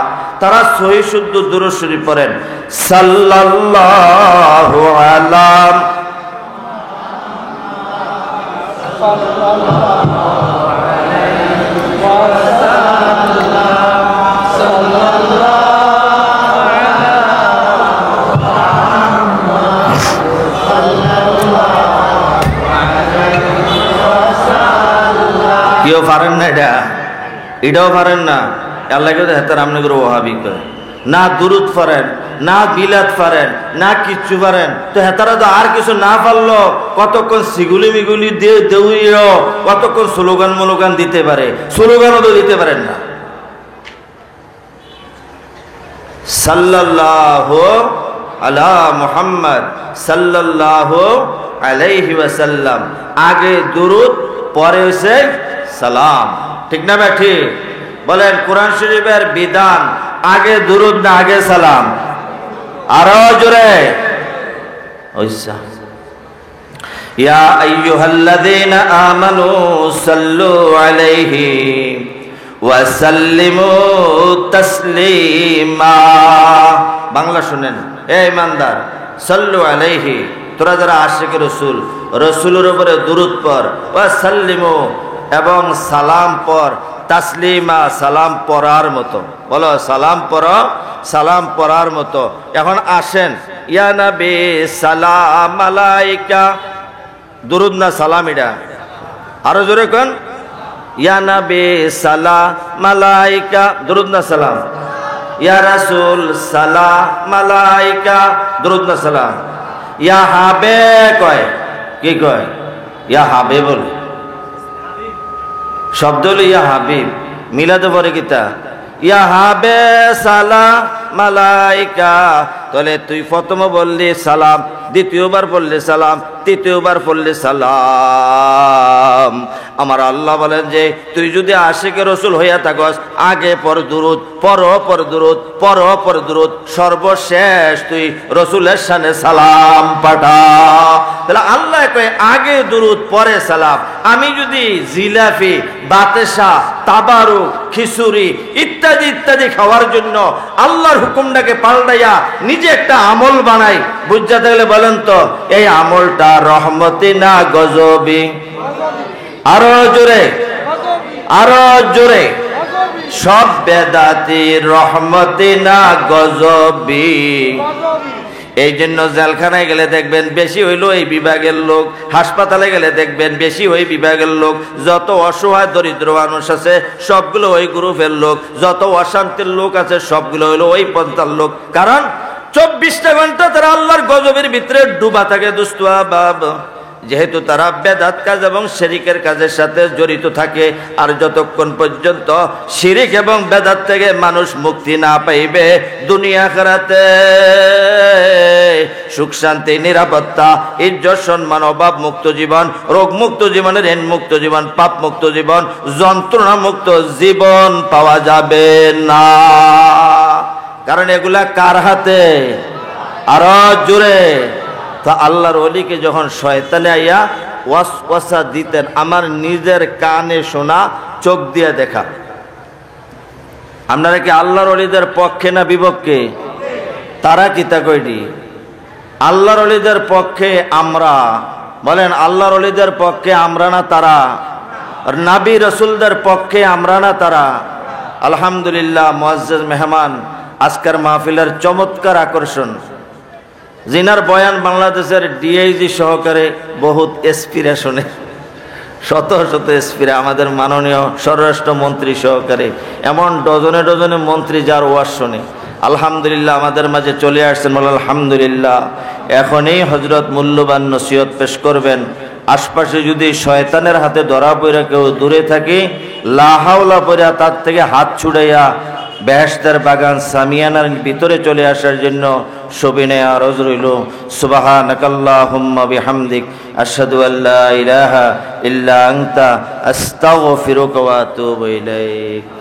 তারা সহি শুদ্ধ দুরূদ শরীফ পড়েন সাল্লাল্লাহু আলা কেউ পারেন না? এটাও পারেন না? আল্লাহকে হেতার আমনে করে ওহাবি করে না দুরুদ পড়েন, না বিলাত পারেন, না কিচ্ছু পারেন, তো হেতারা তো আর কিছু না পারলো কতক্ষণ সিগুলি মিগুলি দিয়ে দেউরিও কতক্ষণ স্লোগান দিতে পারে, স্লোগানও তো দিতে পারেন না। সাল্লাল্লাহু আলা মুহাম্মদ সাল্লাল্লাহু আলাইহি ওয়াসাল্লাম, আগে দুরূদ পরে হইছে সালাম, ঠিক না ভাই? ঠিক বলেন। কোরআন শরীফের বিধান আগে দুরূদ না আগে সালাম? আরো জোরে ওইসা। ইয়া আইয়ুহাল্লাযীনা আমানু সাল্লু আলাইহি ওয়া সাল্লিমু তাসলিমা। বাংলা শুনেন, হে ইমানদার, সাল্লু আলাইহি, তোরা যারা আশিক রসুল, রসুলের উপরে দুরূদ পড়, ওয়া সাল্লিমু, এবং সালাম পড়, তাসলিমা, সালাম পড়ার মতো। বলো সালাম পড়ো, সালাম পড়ার মতো। এখন আসেন, ইয়া নবী সালাম আলাইকা, দুরূদ না সালাম? এটা আরো জোরে কোন? ইয়া নবী সালাম আলাইকা, দুরূদ না সালাম? ইয়া রাসূল সালাম আলাইকা, দুরূদ না সালাম? ইয়া হাবে কয়, কি কয়? ইয়া হাবে বলে, শব্দ হলো ইয়া হাবিব। মিলাতে পারে কিতা? ইয়া হাবে সালাম আলাইকা। তাহলে তুই প্রথম বললি সালাম, দ্বিতীয়বার বললি সালাম, তৃতীয়বার বললি সালাম। আমার আল্লাহ বলেন যে তুই যদি আশিকে রসুল হইয়া থাকস, আগে পর দুরূদ, পর দুরূদ, পর দুরূদ, সর্বশেষ তুই রসুলের শানে সালাম পাঠা। তাহলে আল্লাহ কয় আগে দুরূদ পরে সালাম। আমি যদি জিলাপি, বাতাসা, তাবারুক, খিচুড়ি ইত্যাদি ইত্যাদি খাওয়ার জন্য আল্লাহর হুকুমটাকে পাল্টাইয়া নিজে একটা আমল বানাই, বুঝতে থাকলে বলেন তো এই আমলটা রহমতি না গজবি? আরো জোরে, আরো জোরে। সব বেদাতি রহমতি না গজবি? এই জন্য জেলখানায় গেলে দেখবেন বেশি হইলো এই বিভাগের লোক, হাসপাতালে গেলে দেখবেন বেশি ওই বিভাগের লোক, যত অসহায় দরিদ্র মানুষ আছে সবগুলো ওই গ্রুপের লোক, যত অশান্তির লোক আছে সবগুলো হইলো ওই পন্থার লোক। কারণ 24টা ঘন্টা তারা আল্লাহর গজবের ভিতরে ডুবা থাকে দুস্তুয়া বাব, যেহেতু তারা বেদাত কাজ এবং শিরিকের কাজের সাথে জড়িত থাকে। আর যতক্ষণ পর্যন্ত শিরিক এবং বেদাত থেকে মানুষ মুক্তি না পাইবে, দুনিয়া আখিরাতে সুখ শান্তি, নিরাপত্তা, ইজ্জত সম্মান, অভাব মুক্ত জীবন, রোগ মুক্ত জীবন, ঋণ মুক্ত জীবন, পাপ মুক্ত জীবন, যন্ত্রণা মুক্ত জীবন পাওয়া যাবে না। কারণ এগুলা কার হাতে? আরো জোরে। তা আল্লাহর ওলিকে যখন শয়তানে আইয়া ওয়াসওয়াসা দিতেন, আমার নিজের কানে শোনা, চোখ দিয়ে দেখা। আপনারা কি আল্লাহর ওলিদের পক্ষে না বিপক্ষে? তারা কিতা কইডি? আল্লাহর ওলিদের পক্ষে আমরা। বলেন আল্লাহর ওলিদের পক্ষে আমরা না তারা? আর নবী রাসূলদের পক্ষে আমরা না তারা? আলহামদুলিল্লাহ, মুআজ্জাজ মেহমান, আজকের মাহফিলের চমৎকার আকর্ষণ, জিনার বয়ান বাংলাদেশের ডিআইজি সহকারে বহুত এসপিরা শোনে, শত শত এসপিরা, আমাদের মাননীয় স্বরাষ্ট্র মন্ত্রী সহকারে, এমন ডজনে ডজনে মন্ত্রী যার ওয়াজ শোনে। আলহামদুলিল্লাহ আমাদের মাঝে চলে আসছেন, বলে আলহামদুলিল্লাহ। এখনই হজরত মূল্যবান নসিহত পেশ করবেন। আশপাশে যদি শয়তানের হাতে ধরা পড়ে কেউ দূরে থাকে, লা হাওলা পড়ে তার থেকে হাত ছুড়াইয়া বেহেশতের বাগান সামিয়ানার ভিতরে চলে আসার জন্য সবিনয় আরজ রইল। সুবহানাকাল্লাহুম্মা বিহামদিক, আশহাদু আল্লা ইলাহা ইল্লা আনতা, আস্তাগফিরুকা ওয়া আতুবু ইলাইক।